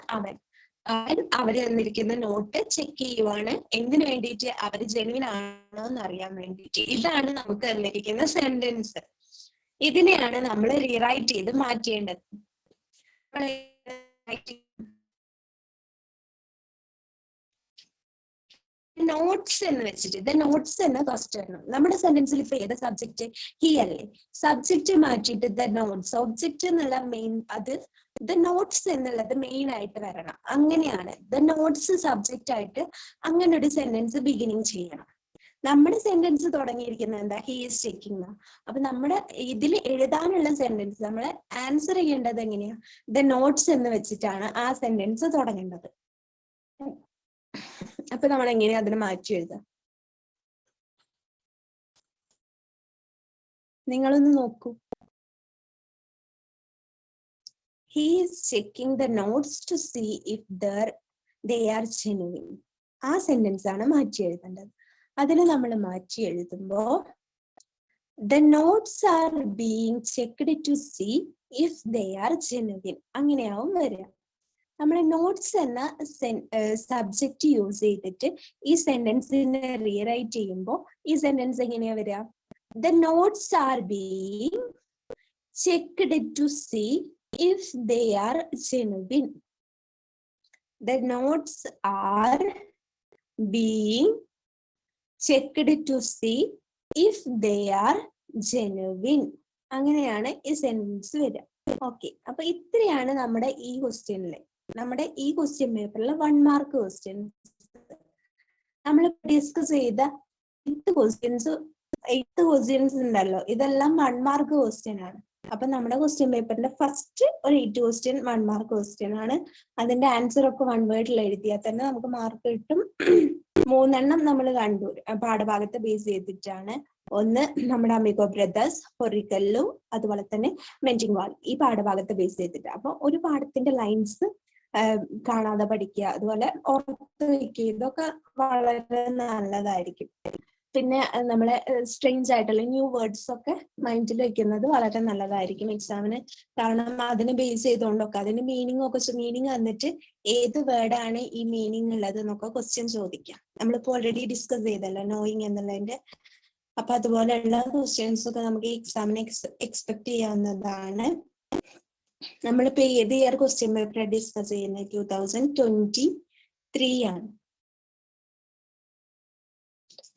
അവര് തന്നിരിക്കുന്ന നോട്ട് ചെക്ക് ചെയ്യുവാണ്. എന്തിനു വേണ്ടിയിട്ട്? അവര് ജെനുവിൻ ആണോ എന്ന് അറിയാൻ വേണ്ടിയിട്ട്. ഇതാണ് നമുക്ക് തന്നിരിക്കുന്ന സെന്റൻസ്. ഇതിനെയാണ് നമ്മൾ റീറൈറ്റ് ചെയ്ത് മാറ്റേണ്ടത്. നോട്ട്സ് എന്ന് വെച്ചിട്ട് ഇത് നോട്ട്സ് എന്ന് ഫസ്റ്റ് വരണം. നമ്മുടെ സെന്റൻസിൽ ഇപ്പൊ ഏത് സബ്ജക്ട്? ഹി അല്ലേ? സബ്ജക്ട് മാറ്റിയിട്ട് ദ നോട്ട്സ്. ഒബ്ജക്റ്റ് എന്നുള്ള മെയിൻ അത് ദ നോട്ട്സ് എന്നുള്ളത് മെയിൻ ആയിട്ട് വരണം. അങ്ങനെയാണ് ദ നോട്ട്സ് സബ്ജക്റ്റ് ആയിട്ട് അങ്ങനെ ഒരു സെന്റൻസ് ബിഗിനിങ് ചെയ്യണം. നമ്മുടെ സെന്റൻസ് തുടങ്ങിയിരിക്കുന്നത് എന്താ, ഹി ഈസ് ചെക്കിംഗ്. അപ്പൊ നമ്മുടെ ഇതിൽ എഴുതാനുള്ള സെന്റൻസ് നമ്മൾ ആൻസർ ചെയ്യേണ്ടത് എങ്ങനെയാ, ദ നോട്ട്സ് എന്ന് വെച്ചിട്ടാണ് ആ സെന്റൻസ് തുടങ്ങേണ്ടത്. അപ്പൊ നമ്മൾ എങ്ങനെയാ അതിനെ മാറ്റി എഴുതുക? നിങ്ങളൊന്ന് നോക്കൂ. He is checking the notes to see if they are genuine. ആ സെന്റൻസ് ആണ് മാറ്റി എഴുതേണ്ടത്. അതിന് നമ്മൾ മാറ്റി എഴുതുമ്പോ the notes are being checked to see if they are genuine അങ്ങനെയാവും വരിക. നമ്മൾ നോട്ട്സ് എന്ന സബ്ജക്റ്റ് യൂസ് ചെയ്തിട്ട് ഈ സെന്റൻസിനെ റീറൈറ്റ് ചെയ്യുമ്പോൾ ഈ സെന്റൻസ് എങ്ങനെയാ വരിക, the notes are being checked to see if they are genuine. The notes are being checked to see if they are genuine. അങ്ങനെയാണ് ഈ സെന്റൻസ് വരിക. ഓക്കെ, അപ്പൊ ഇത്രയാണ് നമ്മുടെ ഈ ക്വസ്റ്റ്യനില്, നമ്മുടെ ഈ ക്വസ്റ്റ്യൻ പേപ്പറിൽ 1 മാർക്ക് ക്വസ്റ്റ്യൻസ്. നമ്മൾ ഡിസ്കസ് ചെയ്ത 8 ക്വസ്റ്റ്യൻസ് ഉണ്ടല്ലോ, ഇതെല്ലാം 1 മാർക്ക് ക്വസ്റ്റ്യൻ ആണ്. അപ്പൊ നമ്മുടെ ക്വസ്റ്റ്യൻ പേപ്പറിന്റെ ഫസ്റ്റ് ഒരു 8 ക്വസ്റ്റ്യൻ 1 മാർക്ക് ക്വസ്റ്റ്യൻ ആണ്. അതിന്റെ ആൻസർ ഒക്കെ 1 വേർഡിൽ എഴുതിയാൽ തന്നെ നമുക്ക് മാർക്ക് കിട്ടും. 3 എണ്ണം നമ്മൾ കണ്ടു പാഠഭാഗത്തെ ബേസ് ചെയ്തിട്ടാണ്. ഒന്ന് നമ്മുടെ അമിഗോ ബ്രദേഴ്സ്, ഹൊറിക്കല്ലു, അതുപോലെ തന്നെ മെന്റിംഗ് വാൾ, ഈ പാഠഭാഗത്തെ ബേസ് ചെയ്തിട്ട്. അപ്പൊ ഒരു പാഠത്തിന്റെ ലൈൻസ് കാണാതെ പഠിക്കുക, അതുപോലെ ഓർത്ത് വയ്ക്കുക, ഇതൊക്കെ വളരെ നല്ലതായിരിക്കും. പിന്നെ നമ്മളെ സ്ട്രേഞ്ച് ആയിട്ടുള്ള ന്യൂ വേർഡ്സ് ഒക്കെ മൈൻഡിൽ വെക്കുന്നത് വളരെ നല്ലതായിരിക്കും എക്സാമിന്. കാരണം അതിന് ബേസ് ചെയ്തുകൊണ്ടൊക്കെ അതിന് മീനിങ് വന്നിട്ട് ഏത് വേർഡാണ് ഈ മീനിങ് ഉള്ളത് എന്നൊക്കെ ക്വസ്റ്റ്യൻ ചോദിക്കാം. നമ്മളിപ്പോ ഓൾറെഡി ഡിസ്കസ് ചെയ്തല്ലോ നോയിങ് എന്നുള്ളതിന്റെ. അപ്പൊ അതുപോലെയുള്ള ക്വസ്റ്റ്യൻസ് ഒക്കെ നമുക്ക് ഈ എക്സാമിന് എക്സ്പെക്ട് ചെയ്യാവുന്നതാണ്. നമ്മളിപ്പോ ഏത് ഇയർ ക്വസ്റ്റ്യൻ പേപ്പർ ഡിസ്കസ് ചെയ്യുന്നത് 2023 ആണ്.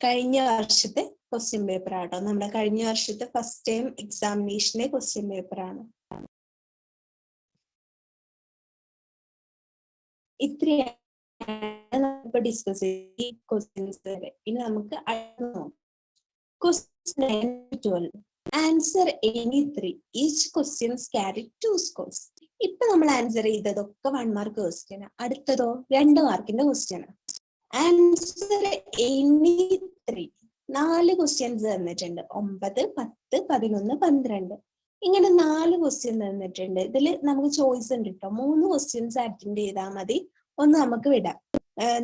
കഴിഞ്ഞ വർഷത്തെ ക്വസ്റ്റ്യൻ പേപ്പർ ആട്ടോ, നമ്മുടെ കഴിഞ്ഞ വർഷത്തെ ഫസ്റ്റ് ടൈം എക്സാമിനേഷന്റെ ക്വസ്റ്റ്യൻ പേപ്പർ ആണ്. ഇത്രയാണ് നമുക്ക് ഡിസ്കസ് ചെയ്ത് ഈ ക്വസ്റ്റ്യൻസ് വരെ. ഇനി നമുക്ക് question 12 answer any 3 each questions carry 2 scores. ഇപ്പൊ നമ്മൾ ആൻസർ ചെയ്തതൊക്കെ 1 മാർക്ക് ക്വസ്റ്റ്യൻ. അടുത്തതോ 2 മാർക്കിന്റെ ക്വസ്റ്റ്യൻ. ആൻസർ എനി 3 4 ക്വസ്റ്റ്യൻസ് തന്നിട്ടുണ്ട്. 9, 10, 11, 12 ഇങ്ങനെ 4 ക്വസ്റ്റ്യൻ തന്നിട്ടുണ്ട്. ഇതിൽ നമുക്ക് ചോയ്സ് ഉണ്ട് കേട്ടോ. 3 ക്വസ്റ്റ്യൻസ് അറ്റൻഡ് ചെയ്താൽ മതി, ഒന്ന് നമുക്ക് വിടാം.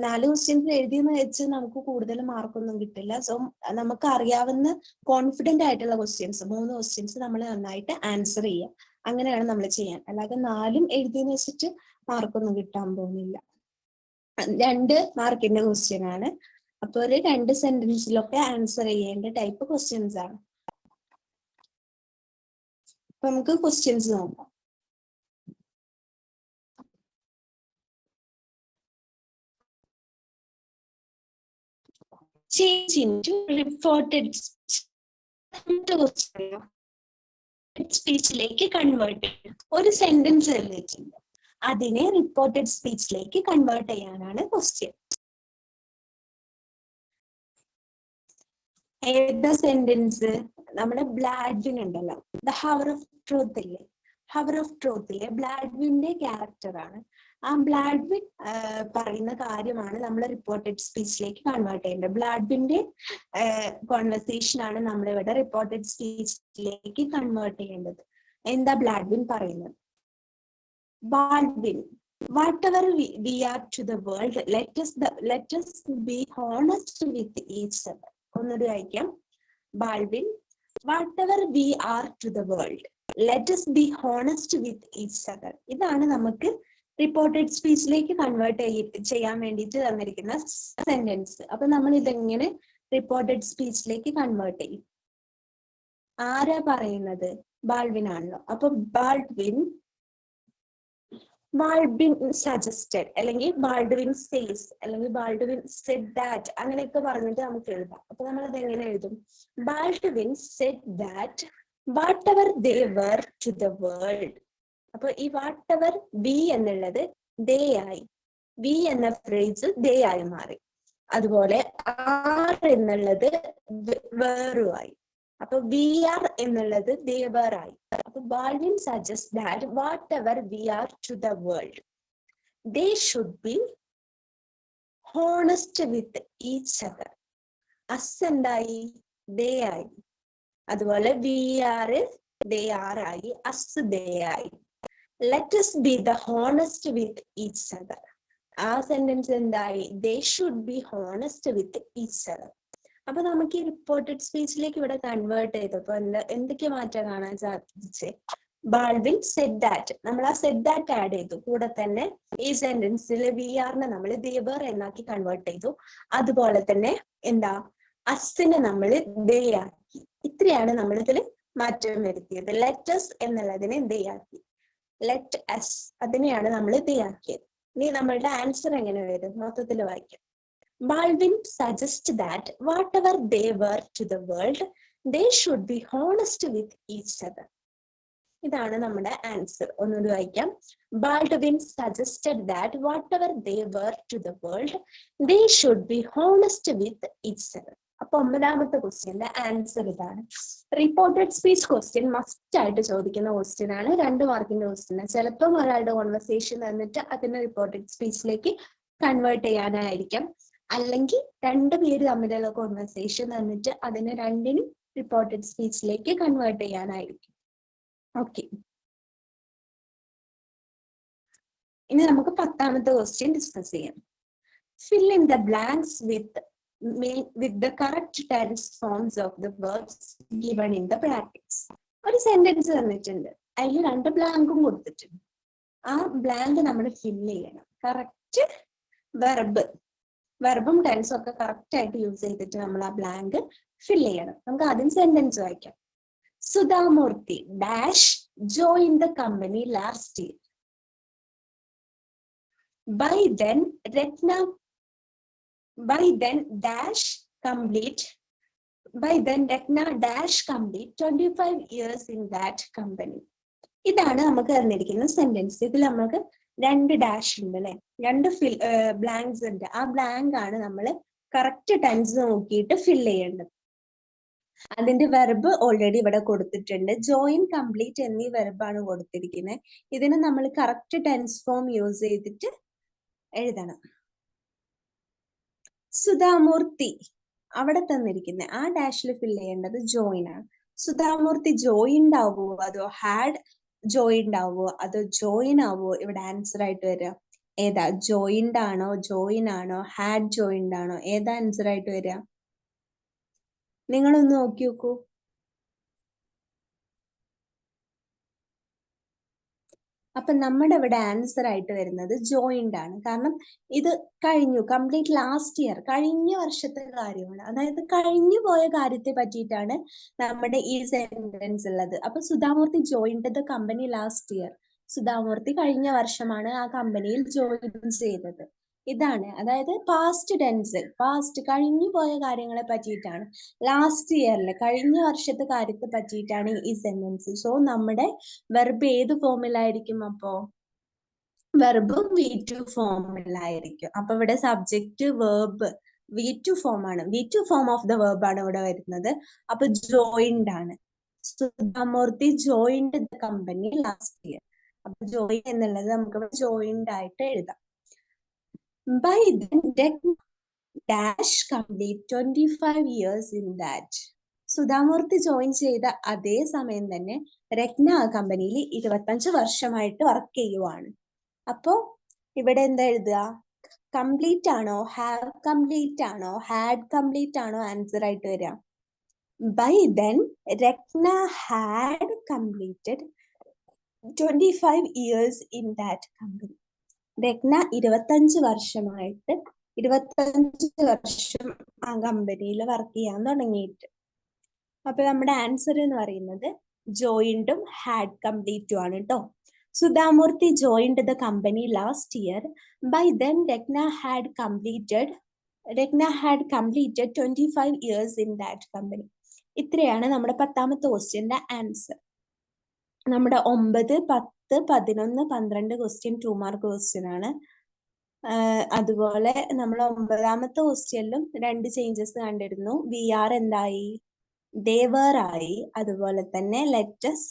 4 ക്വസ്റ്റ്യൻസ് എഴുതിയെന്ന് വെച്ച് നമുക്ക് കൂടുതൽ മാർക്കൊന്നും കിട്ടില്ല. സോ നമുക്ക് അറിയാവുന്ന കോൺഫിഡന്റ് ആയിട്ടുള്ള ക്വസ്റ്റ്യൻസ് 3 ക്വസ്റ്റ്യൻസ് നമ്മൾ നന്നായിട്ട് ആൻസർ ചെയ്യുക. അങ്ങനെയാണ് നമ്മൾ ചെയ്യാൻ. അല്ലാതെ 4ഉം എഴുതിയെന്ന് വെച്ചിട്ട് മാർക്കൊന്നും കിട്ടാൻ പോകുന്നില്ല. 2 മാർക്കിന്റെ ക്വസ്റ്റ്യൻ ആണ്. അപ്പൊ ഒരു 2 സെന്റൻസിലൊക്കെ ആൻസർ ചെയ്യേണ്ട ടൈപ്പ് ക്വസ്റ്റ്യൻസ് ആണ്. അപ്പൊ നമുക്ക് ക്വസ്റ്റ്യൻസ് നോക്കാം. Change into reported സ്പീച്ചിലേക്ക് കൺവേർട്ട് ചെയ്യും. ഒരു സെന്റൻസ് തന്നിട്ടുണ്ട്, അതിനെ റിപ്പോർട്ടഡ് സ്പീച്ചിലേക്ക് കൺവേർട്ട് ചെയ്യാനാണ് ക്വസ്റ്റ്യൻ. ഏതാ സെന്റൻസ്? നമ്മുടെ ബ്ലാഡ്വിൻ ഉണ്ടല്ലോ, ദ ഹവർ ഓഫ് ട്രൂത്ത് ഇല്ലേ, ഹവർ ഓഫ് ട്രൂത്തിലെ ബ്ലാഡ്വിന്റെ ക്യാരക്ടർ ആണ്. ആ ബ്ലാഡ്വിൻ പറയുന്ന കാര്യമാണ് നമ്മൾ റിപ്പോർട്ടഡ് സ്പീച്ചിലേക്ക് കൺവേർട്ട് ചെയ്യേണ്ടത്. ബ്ലാഡ്വിന്റെ കോൺവെർസേഷൻ ആണ് നമ്മളിവിടെ റിപ്പോർട്ടഡ് സ്പീച്ചിലേക്ക് കൺവേർട്ട് ചെയ്യേണ്ടത്. എന്താ ബ്ലാഡ്വിൻ പറയുന്നത്? Baldwin, whatever we are to the world, let us be honest with each other. ഒന്നുകൂടി വായിക്കാം. Baldwin, whatever we are to the world, let us be honest with each other. ഇതാണ് നമുക്ക് റിപ്പോർട്ടഡ് സ്പീച്ചിലേക്ക് convert ചെയ്യാൻ വേണ്ടിയിട്ട് തന്നിരിക്കുന്ന സെന്റൻസ്. അപ്പൊ നമ്മൾ ഇതെങ്ങനെ റിപ്പോർട്ടഡ് സ്പീച്ചിലേക്ക് കൺവേർട്ട് ചെയ്യും? ആരാ പറയുന്നത്? ബാൾവിൻ ആണല്ലോ. അപ്പൊ ബാൾവിൻ സജസ്റ്റഡ്, അല്ലെങ്കിൽ ബാൾഡ്വിൻ സേസ്, അല്ലെങ്കിൽ ബാൾഡ്വിൻ സെഡ് ദാറ്റ്, അങ്ങനെയൊക്കെ പറഞ്ഞിട്ട് നമുക്ക് എഴുതാം. അപ്പൊ നമ്മൾ അത് എങ്ങനെ എഴുതും? Baldwin said that whatever they were to the world, അപ്പൊ ഈ വാട്ട് എവർ ബി എന്നുള്ളത് ദേ ആയി, വി എന്ന ഫ്രേസ് ദേ ആയി മാറി. അതുപോലെ ആർ എന്നുള്ളത് വേറുമായി. അപ്പൊ വി ആർ എന്നുള്ളത് ദേ വേർ ആയി. അപ്പൊ Baldwin suggest that whatever we are to the world they should be honest with each other. As എന്തായി? ദേ ആയി. അതുപോലെ വി ആർ ദേ ആർ ആയി, അസ് ദേ ആയി. Let us be the honest with each other. ആ sentence എന്തായി? They should be honest with each other. അപ്പൊ നമുക്ക് ഈ റിപ്പോർട്ടഡ് സ്പീച്ചിലേക്ക് ഇവിടെ കൺവേർട്ട് ചെയ്തപ്പോ എന്തൊക്കെ മാറ്റം കാണാൻ സാധിച്ചേ? ബാൾവിൻ സെഡ് ദാറ്റ്, നമ്മൾ ആ സെഡ് ദാറ്റ് ആഡ് ചെയ്തു. കൂടെ തന്നെ ഈ സെന്റൻസിൽ വി ആറിനെ നമ്മൾ ദേവർ എന്നാക്കി കൺവേർട്ട് ചെയ്തു. അതുപോലെ തന്നെ എന്താ, അസിനെ നമ്മൾ ദേ ആക്കി. ഇത്രയാണ് നമ്മൾ ഇതിൽ മാറ്റം വരുത്തിയത്. ലെറ്റസ് എന്നുള്ളതിനെ ദേ ആക്കി. ലെറ്റ് എസ് അതിനെയാണ് നമ്മൾ ദേ ആക്കിയത്. ഇനി നമ്മളുടെ ആൻസർ എങ്ങനെ വരും? മൊത്തത്തിൽ വായിക്കാം. Baldwin suggest that whatever they were to the world they should be honest with each other. ഇതാണ് നമ്മുടെ ആൻസർ. ഒന്നുകൂടി വായിക്കാം. Baldwin suggested that whatever they were to the world they should be honest with each other. അപ്പൊ 9ാമത്തെ ക്വസ്റ്റ്യന്റെ answer ഇതാണ്. Reported speech question must ആയിട്ട് ചോദിക്കുന്ന ക്വസ്റ്റ്യൻ ആണ്. 2 മാർക്കിന്റെ ക്വസ്റ്റ്യൻ. ചിലപ്പം ഒരാളുടെ കോൺവെർസേഷൻ തന്നിട്ട് അതിനെ റിപ്പോർട്ടഡ് സ്പീച്ചിലേക്ക് കൺവേർട്ട് ചെയ്യാനായിരിക്കാം. അല്ലെങ്കിൽ 2 പേര് തമ്മിലുള്ള കോൺവെർസേഷൻ തന്നിട്ട് അതിനെ 2നും റിപ്പോർട്ടഡ് സ്പീച്ചിലേക്ക് കൺവേർട്ട് ചെയ്യാനായിരിക്കും. ഓക്കെ, ഇനി നമുക്ക് 10ാമത്തെ ക്വസ്റ്റ്യൻ ഡിസ്കസ് ചെയ്യാം. Fill in the blanks with the correct tense forms of the verbs given in the brackets. ഒരു സെന്റൻസ് തന്നിട്ടുണ്ട്, അതിൽ 2 ബ്ലാങ്കും കൊടുത്തിട്ടുണ്ട്. ആ ബ്ലാങ്ക് നമ്മൾ ഫില്ല് ചെയ്യണം. കറക്റ്റ് വെർബും ടെൻസും ഒക്കെ കറക്റ്റ് ആയിട്ട് യൂസ് ചെയ്തിട്ട് നമ്മൾ ആ ബ്ലാങ്ക് ഫില്ല് ചെയ്യണം. നമുക്ക് ആദ്യം സെന്റൻസ് വായിക്കാം. Sudha Murty dash joined the company last year. By then dash complete 25 years in that company. ഇതാണ് നമുക്ക് തന്നിരിക്കുന്ന സെന്റൻസ്. ഇതിൽ നമുക്ക് 2 ഡാഷ് ഉണ്ട് അല്ലെ, 2 ബ്ലാങ്ക്സ് ഉണ്ട്. ആ ബ്ലാങ്ക് ആണ് നമ്മൾ കറക്റ്റ് ടെൻസ് നോക്കിയിട്ട് ഫിൽ ചെയ്യേണ്ടത്. അതിന്റെ വെർബ് ഓൾറെഡി ഇവിടെ കൊടുത്തിട്ടുണ്ട്. ജോയിൻ, കംപ്ലീറ്റ് എന്നീ വെർബാണ് കൊടുത്തിരിക്കുന്നത്. ഇതിന് നമ്മൾ കറക്റ്റ് ടെൻസ് ഫോം യൂസ് ചെയ്തിട്ട് എഴുതണം. സുധാമൂർത്തി അവിടെ തന്നിരിക്കുന്നത് ആ ഡാഷിൽ ഫിൽ ചെയ്യേണ്ടത് ജോയിൻ ആണ്. സുധാമൂർത്തി ജോയിൻഡ് ആവോ അതോ ഹാഡ് ജോയിൻഡ് ആവോ അതോ ജോയിൻ ആവോ ഇവിടെ ആൻസർ ആയിട്ട് വരിക? ഏതാ? ജോയിൻഡ് ആണോ, ജോയിൻ ആണോ, ഹാഡ് ജോയിൻഡ് ആണോ? ഏതാ ആൻസർ ആയിട്ട് വരിക? നിങ്ങളൊന്ന് നോക്കി നോക്കൂ. അപ്പൊ നമ്മുടെ ഇവിടെ ആൻസർ ആയിട്ട് വരുന്നത് ജോയിൻഡ് ആണ്. കാരണം ഇത് കഴിഞ്ഞു, കംപ്ലീറ്റ് ലാസ്റ്റ് ഇയർ, കഴിഞ്ഞ വർഷത്തെ കാര്യമാണ്. അതായത് കഴിഞ്ഞു പോയ കാര്യത്തെ പറ്റിയിട്ടാണ് നമ്മുടെ ഈ സെന്റൻസ് ഉള്ളത്. അപ്പൊ Sudha Murty joined the company last year. Sudha Murty കഴിഞ്ഞ വർഷമാണ് ആ കമ്പനിയിൽ ജോയിൻ ചെയ്തത്. ഇതാണ്, അതായത് പാസ്റ്റ് ടെൻസ്, പാസ്റ്റ് കഴിഞ്ഞു പോയ കാര്യങ്ങളെ പറ്റിയിട്ടാണ്. ലാസ്റ്റ് ഇയറിൽ കഴിഞ്ഞ വർഷത്തെ കാര്യത്തെ പറ്റിയിട്ടാണ് ഈ സെന്റൻസ്. സോ നമ്മുടെ വെർബ് ഏത് ഫോമിലായിരിക്കും? അപ്പോ വെർബും V2 ഫോമിലായിരിക്കും. അപ്പൊ ഇവിടെ സബ്ജക്റ്റ് വെർബ് V2 ഫോം ആണ്. V2 form of the verb ആണ് ഇവിടെ വരുന്നത്. അപ്പൊ ജോയിൻഡ് ആണ്. Sudha Murty joined the company last year. അപ്പൊ ജോയിൻ എന്നുള്ളത് നമുക്ക് ജോയിൻഡ് ആയിട്ട് എഴുതാം. By then dash complete 25 years in that. Sudha Murty join ചെയ്ത അതേ സമയം തന്നെ രത്ന ആ കമ്പനിയിൽ 25 വർഷമായിട്ട് വർക്ക് ചെയ്യുവാണ്. അപ്പോ ഇവിടെ എന്താ എഴുതുക? കംപ്ലീറ്റ് ആണോ, ഹാവ് കംപ്ലീറ്റ് ആണോ, ഹാഡ് കംപ്ലീറ്റ് ആണോ ആൻസർ ആയിട്ട് വരിക? By then Ratna had completed 25 years in that company. Ratna 25 വർഷമായിട്ട് 25 വർഷം ആ കമ്പനിയിൽ വർക്ക് ചെയ്യാൻ തുടങ്ങിയിട്ട്. അപ്പൊ നമ്മുടെ ആൻസർ എന്ന് പറയുന്നത് ജോയിൻഡും ഹാഡ് കംപ്ലീറ്റും ആണ് കേട്ടോ. Sudha Murthy joined the company last year. By then Ratna had completed 25 years in that company. ഇത്രയാണ് നമ്മുടെ 10ാമത്തെ ക്വസ്റ്റ്യന്റെ ആൻസർ. നമ്മുടെ 9, 10, 11, 12 ക്വസ്റ്റ്യൻ 2 മാർക്ക് ക്വസ്റ്റ്യൻ ആണ്. അതുപോലെ നമ്മൾ 9ാമത്തെ ക്വസ്റ്റ്യനിലും 2 ചേഞ്ചസ് കണ്ടിരുന്നു. വി ആർ എന്തായി? ദേ വർ ആയി. അതുപോലെ തന്നെ ലെറ്റസ്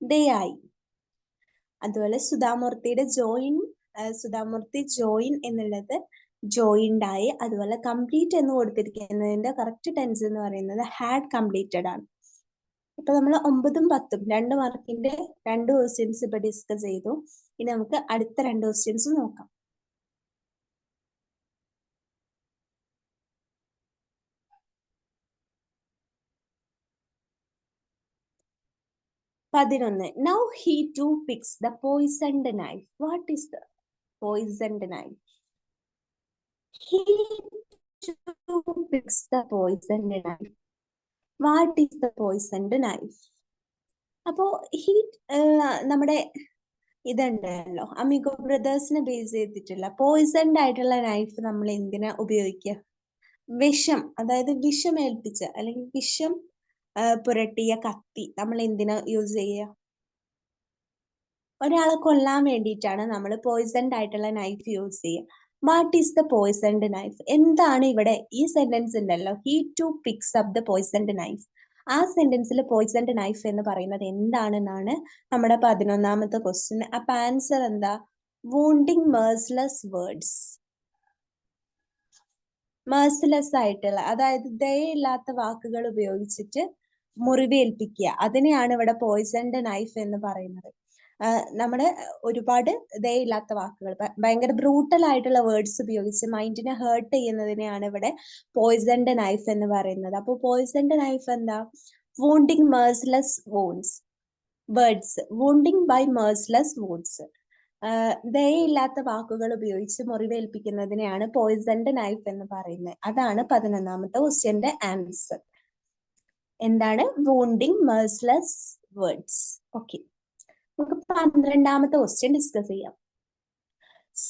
ദേ ആയി. അതുപോലെ സുധാമൂർത്തിയുടെ സുധാമൂർത്തി ജോയിൻ എന്നുള്ളത് ജോയിൻഡ് ആയി. അതുപോലെ കംപ്ലീറ്റ് എന്ന് കൊടുത്തിരിക്കുന്നതിന്റെ കറക്റ്റ് ടെൻസ് എന്ന് പറയുന്നത് ഹാഡ് കംപ്ലീറ്റഡ് ആണ്. ഇപ്പൊ നമ്മൾ 9ഉം 10ഉം 2 മാർക്കിന്റെ 2 ക്വസ്റ്റ്യൻസ് ഇപ്പൊ ഡിസ്കസ് ചെയ്തു. ഇനി നമുക്ക് അടുത്ത 2 ക്വസ്റ്റ്യൻസ് നോക്കാം. Now he too picks the poisoned knife. What is the poisoned knife? He too picks the poisoned knife. What is the poisoned knife? അപ്പോ he നമ്മുടെ ഇതുണ്ടല്ലോ, അമിഗോ ബ്രദേഴ്സിനെ ബേസ് ചെയ്തിട്ടുള്ള പോയിസൺഡ് ആയിട്ടുള്ള നൈഫ് നമ്മൾ എന്തിനാ ഉപയോഗിക്കുക? വിഷം, അതായത് വിഷമേൽപ്പിച്ച അല്ലെങ്കിൽ വിഷം പുരട്ടിയ കത്തി നമ്മൾ എന്തിനാ യൂസ് ചെയ്യുക? ഒരാളെ കൊല്ലാൻ വേണ്ടിയിട്ടാണ് നമ്മൾ പോയിസൺഡ് ആയിട്ടുള്ള നൈഫ് യൂസ് ചെയ്യുക. What is the poisoned knife? എന്താണ് ഇവിടെ ഈ സെന്റൻസ് ഉണ്ടല്ലോ, he to picks up the poisoned knife. ആ സെന്റൻസിൽ പോയിസൺഡ് നൈഫ് എന്ന് പറയുന്നത് എന്താണെന്നാണ് നമ്മുടെ 11ാമത്തെ ക്വസ്റ്റ്യൻ. അപ്പൊ ആൻസർ എന്താ? Wounding merciless words. മേഴ്സിലെസ് ആയിട്ടുള്ള, അതായത് ദയയില്ലാത്ത വാക്കുകൾ ഉപയോഗിച്ചിട്ട് മുറിവേൽപ്പിക്കുക, അതിനെയാണ് ഇവിടെ പോയിസൺഡ് നൈഫ് എന്ന് പറയുന്നത്. നമ്മുടെ ഒരുപാട് ദയയില്ലാത്ത വാക്കുകൾ, ഭയങ്കര ബ്രൂട്ടൽ ആയിട്ടുള്ള വേർഡ്സ് ഉപയോഗിച്ച് മൈൻഡിനെ ഹേർട്ട് ചെയ്യുന്നതിനെയാണ് ഇവിടെ പോയിസൺഡ് നൈഫ് എന്ന് പറയുന്നത്. അപ്പോൾ പോയിസൺഡ് നൈഫ് എന്താ? Wounding merciless words. Wounding by merciless words. ദയയില്ലാത്ത വാക്കുകൾ ഉപയോഗിച്ച് മുറിവേൽപ്പിക്കുന്നതിനെയാണ് പോയിസൺഡ് നൈഫ് എന്ന് പറയുന്നത്. അതാണ് 11ാമത്തെ ക്വസ്റ്റ്യന്റെ ആൻസർ. എന്താണ്? വൂണ്ടിങ് മേഴ്സിലെസ് വേർഡ്സ്. ഓക്കെ, നമുക്ക് 12ാമത്തെ ക്വസ്റ്റ്യൻ ഡിസ്കസ് ചെയ്യാം.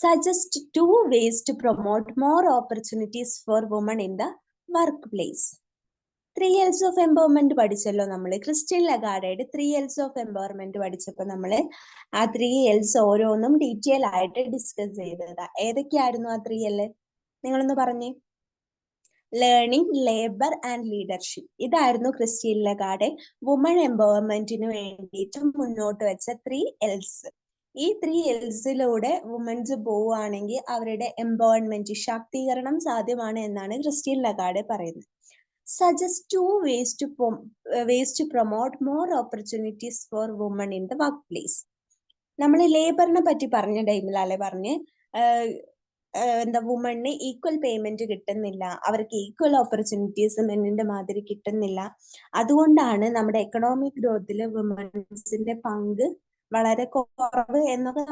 Suggest 2 ways to promote more opportunities for women in the workplace. 3 L's of empowerment പഠിച്ചല്ലോ നമ്മൾ. ക്രിസ്റ്റ്യൻ ലഗാർഡയുടെ 3 L's of empowerment പഠിച്ചപ്പോൾ നമ്മൾ ആ 3 L's ഓരോന്നും ഡീറ്റെയിൽ ആയിട്ട് ഡിസ്കസ് ചെയ്തതാ. ഏതൊക്കെയായിരുന്നു ആ 3 L? നിങ്ങളൊന്ന് പറഞ്ഞേ. Learning, labour and leadership. ഇതായിരുന്നു ക്രിസ്റ്റ്യൻ ലഗാർഡെ വുമൺ എംപവർമെന്റിന് വേണ്ടിയിട്ട് മുന്നോട്ട് വെച്ച 3 L's. ഈ 3 L'സിലൂടെ വുമൻസ് പോവുകയാണെങ്കിൽ അവരുടെ എംപവർമെന്റ്, ശാക്തീകരണം സാധ്യമാണ് എന്നാണ് ക്രിസ്റ്റ്യൻ ലഗാർഡെ പറയുന്നത്. Suggest 2 ways to promote more opportunities for women in the workplace. നമ്മൾ ലേബറിനെ പറ്റി പറഞ്ഞ ടൈമിലല്ലേ പറഞ്ഞ് എന്താ, വുമണിന് ഈക്വൽ പേയ്മെന്റ് കിട്ടുന്നില്ല, അവർക്ക് ഈക്വൽ ഓപ്പർച്യൂണിറ്റീസ് മെന്നിന്റെ മാതിരി കിട്ടുന്നില്ല. അതുകൊണ്ടാണ് നമ്മുടെ എക്കണോമിക് ഗ്രോത്തിൽ വുമൻസിന്റെ പങ്ക് വളരെ കുറവ് എന്നൊക്കെ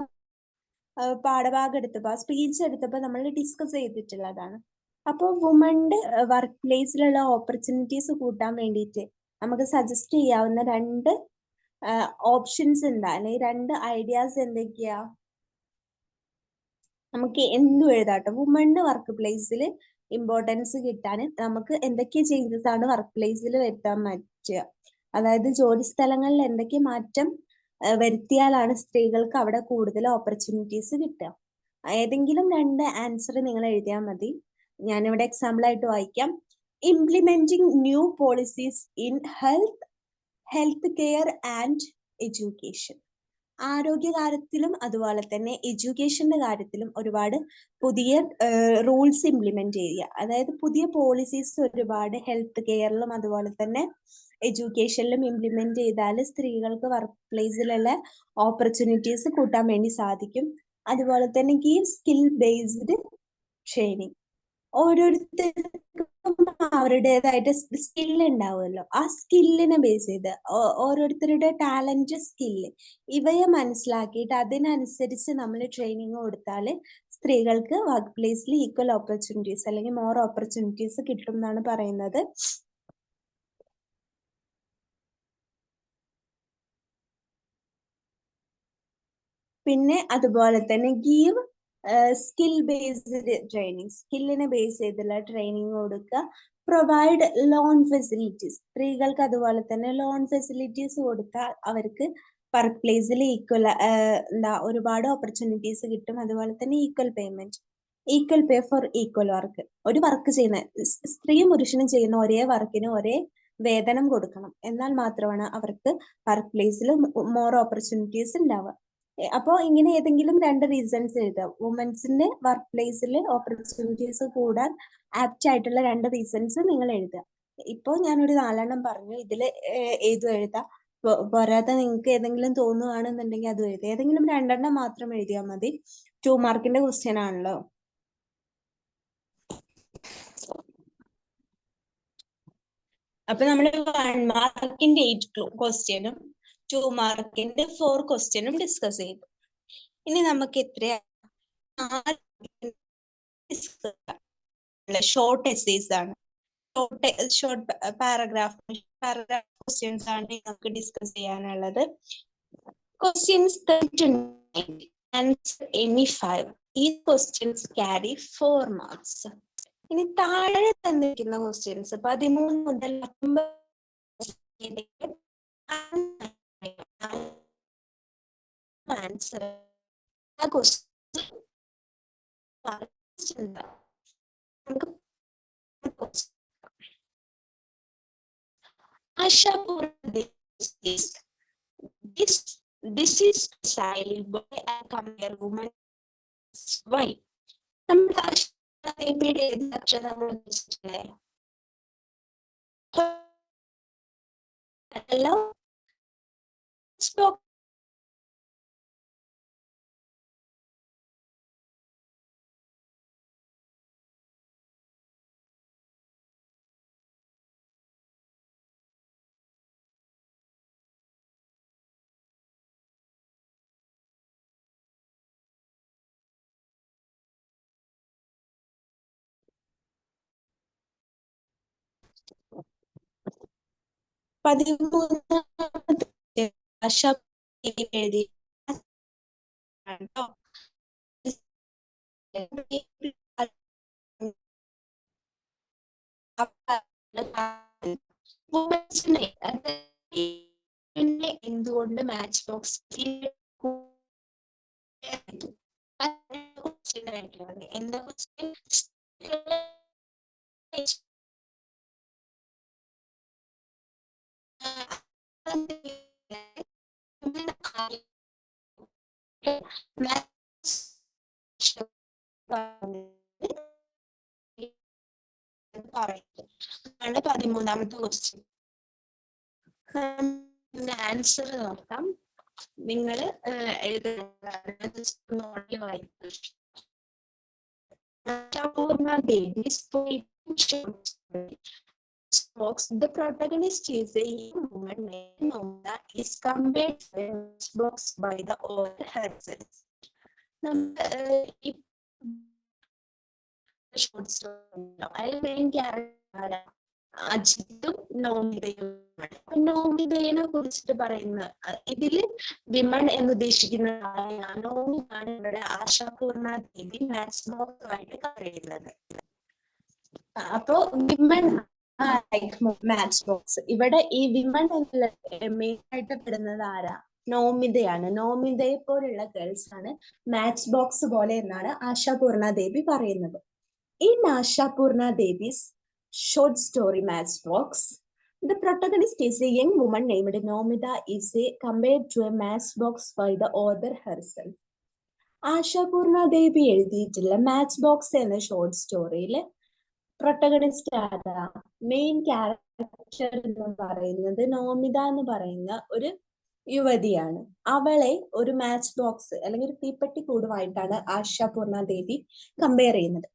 പാഠഭാഗം എടുത്തപ്പോൾ, സ്പീച്ച് എടുത്തപ്പോൾ നമ്മൾ ഡിസ്കസ് ചെയ്തിട്ടുള്ളതാണ്. അപ്പോൾ വുമന്റെ വർക്ക് പ്ലേസിലുള്ള ഓപ്പർച്യൂണിറ്റീസ് കൂട്ടാൻ വേണ്ടിയിട്ട് നമുക്ക് സജസ്റ്റ് ചെയ്യാവുന്ന 2 ഓപ്ഷൻസ് എന്താ, അല്ലെങ്കിൽ 2 ഐഡിയാസ് എന്തൊക്കെയാ? നമുക്ക് എന്തും എഴുതാട്ടോ. വുമണ് വർക്ക് പ്ലേസിൽ ഇമ്പോർട്ടൻസ് കിട്ടാൻ നമുക്ക് എന്തൊക്കെ ചേഞ്ചസ് ആണ് വർക്ക് പ്ലേസിൽ വരുത്താൻ പറ്റുക, അതായത് ജോലി സ്ഥലങ്ങളിൽ എന്തൊക്കെ മാറ്റം വരുത്തിയാലാണ് സ്ത്രീകൾക്ക് അവിടെ കൂടുതൽ ഓപ്പർച്യൂണിറ്റീസ് കിട്ടുക. ഏതെങ്കിലും 2 ആൻസർ നിങ്ങൾ എഴുതിയാൽ മതി. ഞാനിവിടെ എക്സാമ്പിൾ ആയിട്ട് വായിക്കാം. Implementing new policies in health care and education. ആരോഗ്യകാര്യത്തിലും അതുപോലെ തന്നെ എഡ്യൂക്കേഷന്റെ കാര്യത്തിലും ഒരുപാട് പുതിയ റൂൾസ് ഇംപ്ലിമെന്റ് ചെയ്യുക, അതായത് പുതിയ പോളിസീസ് ഒരുപാട് ഹെൽത്ത് കെയറിലും അതുപോലെ തന്നെ എഡ്യൂക്കേഷനിലും ഇംപ്ലിമെന്റ് ചെയ്താൽ സ്ത്രീകൾക്ക് വർക്ക് പ്ലേസിലുള്ള ഓപ്പർച്യൂണിറ്റീസ് കൂട്ടാൻ വേണ്ടി സാധിക്കും. അതുപോലെ തന്നെ ഗീവ് സ്കിൽ ബേസ്ഡ് ട്രെയിനിങ്. ഓരോരുത്തർക്കും അവരുടേതായിട്ട് സ്കില്ല് ഉണ്ടാവുമല്ലോ, ആ സ്കില്ലിനെ ബേസ് ചെയ്ത് ഓരോരുത്തരുടെ ടാലന്റ്, സ്കില്ല് ഇവയെ മനസ്സിലാക്കിയിട്ട് അതിനനുസരിച്ച് നമ്മൾ ട്രെയിനിങ് കൊടുത്താൽ സ്ത്രീകൾക്ക് വർക്ക് പ്ലേസിൽ ഈക്വൽ ഓപ്പർച്യൂണിറ്റീസ് അല്ലെങ്കിൽ മോർ ഓപ്പർച്യൂണിറ്റീസ് കിട്ടും എന്നാണ് പറയുന്നത്. പിന്നെ അതുപോലെ തന്നെ ഗീവ് സ്കിൽ ബേസ്ഡ് ട്രെയിനിങ്, സ്കില്ലിനെ ബേസ് ചെയ്തുള്ള ട്രെയിനിങ് കൊടുക്കുക. പ്രൊവൈഡ് ലോൺ ഫെസിലിറ്റീസ്, സ്ത്രീകൾക്ക് അതുപോലെ തന്നെ ലോൺ ഫെസിലിറ്റീസ് കൊടുത്താൽ അവർക്ക് വർക്ക് പ്ലേസിൽ ഈക്വൽ എന്താ ഒരുപാട് ഓപ്പർച്യൂണിറ്റീസ് കിട്ടും. അതുപോലെ തന്നെ equal payment, equal pay for equal work. ഒരു വർക്ക് ചെയ്യുന്ന സ്ത്രീയും പുരുഷനും ചെയ്യുന്ന ഒരേ വർക്കിന് ഒരേ വേതനം കൊടുക്കണം. എന്നാൽ മാത്രമാണ് അവർക്ക് വർക്ക് പ്ലേസിൽ മോർ ഓപ്പർച്യൂണിറ്റീസ് ഉണ്ടാവുക. അപ്പോൾ ഇങ്ങനെ ഏതെങ്കിലും 2 റീസൺസ് എഴുതുക. വുമൻസിന്റെ വർക്ക് പ്ലേസിൽ ഓപ്പർച്യൂണിറ്റീസ് കൂടാൻ ആപ്റ്റ് ആയിട്ടുള്ള 2 റീസൺസ് നിങ്ങൾ എഴുതുക. ഇപ്പോൾ ഞാനൊരു 4 എണ്ണം പറഞ്ഞു. ഇതിൽ ഏതും എഴുതാം. പോരാതെ നിങ്ങൾക്ക് ഏതെങ്കിലും തോന്നുകയാണെന്നുണ്ടെങ്കിൽ അത് എഴുതുക. ഏതെങ്കിലും 2 എണ്ണം മാത്രം എഴുതിയാൽ മതി. 2 മാർക്കിന്റെ ക്വസ്റ്റ്യൻ ആണല്ലോ. അപ്പൊ നമ്മൾ 1 മാർക്കിന്റെ 8 ക്വസ്റ്റ്യനും 2 മാർക്കിന്റെ 4 ക്വസ്റ്റ്യനും ഡിസ്കസ് ചെയ്തു. ഇനി നമുക്ക് എത്രയാ ഷോർട്ട് എസ്സേസ് ആണ്, ഷോർട്ട് പാരഗ്രാഫ് ക്വസ്റ്റ്യൻസ് ആണ് നമുക്ക് ഡിസ്കസ് ചെയ്യാനുള്ളത്. Questions 39 answer any 5. ഈ ക്വസ്റ്റ്യൻസ് ക്യാരി 4 മാർക്സ്. ഇനി താഴെ തന്നിരിക്കുന്ന ക്വസ്റ്റ്യൻസ് 13 മുതൽ 19 ആൻസർ ആ question Asha this is style boy and compare woman. Why? നമ്മുടെ ആശയുടെ അക്ഷരം ഹലോ സ്റ്റോപ്പ്. ആശ എഴുതി എന്തുകൊണ്ട് മാച്ച് ബോക്സ് എന്താ ആണ് 13ാമത്തെ ക്വസ്റ്റ്യൻ. ആൻസർ നോക്കാം. നിങ്ങൾ the protagonist is a young woman named Nanda is compared to a box by the author herself. അജിത്തും നൗമിതയും. നൗമിതയെ കുറിച്ചിട്ട് പറയുന്ന ഇതില് വിമൺ എന്ന് ഉദ്ദേശിക്കുന്ന നൗമിതാണ് ഇവിടെ ആശാപൂർണ ദേവി മാച്ച് ബോക്സ് ആയിട്ട് പറയുന്നത്. അപ്പോ വിമൺ മാച്ച് ബോക്സ്, ഇവിടെ ഈ വിമൺ എന്നുള്ള മെയിൻ ആയിട്ട് പെടുന്നത് ആരാ? നൗമിതയാണ്. നൗമിതയെ പോലുള്ള ഗേൾസ് ആണ് മാച്ച് ബോക്സ് പോലെ എന്നാണ് ആശാപൂർണ ദേവി പറയുന്നത്. In Ashapurna Devi's short story Matchbox, the protagonist is a young woman named Nomida is compared to a matchbox by the author herself. Ashapurna Devi എഴുതിയിട്ടുള്ള മാച്ച് ബോക്സ് എന്ന ഷോർട്ട് സ്റ്റോറിയില് പ്രൊട്ടഗണിസ്റ്റ് ആരാ? Main character എന്ന് പറയുന്നത് നോമിത എന്ന് പറയുന്ന ഒരു യുവതിയാണ്. അവളെ ഒരു മാച്ച് ബോക്സ് അല്ലെങ്കിൽ ഒരു തീപ്പെട്ടി കൂടുമായിട്ടാണ് ആശാപൂർണ ദേവി കമ്പയർ ചെയ്യുന്നത്.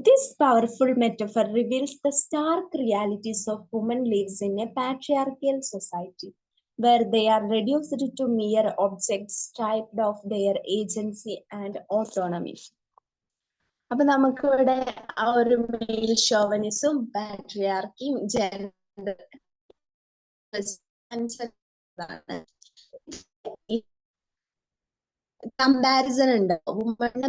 This powerful metaphor reveals the stark realities of women lives in a patriarchal society, where they are reduced to mere objects stripped of their agency and autonomy. അപ്പൊ നമുക്ക് ഇവിടെ ആ ഒരു മെയിൽ ഷോവനിസും പാട്രിയാർക്കിയും ജെൻഡർ കമ്പാരിസൺ ഉണ്ട്. Woman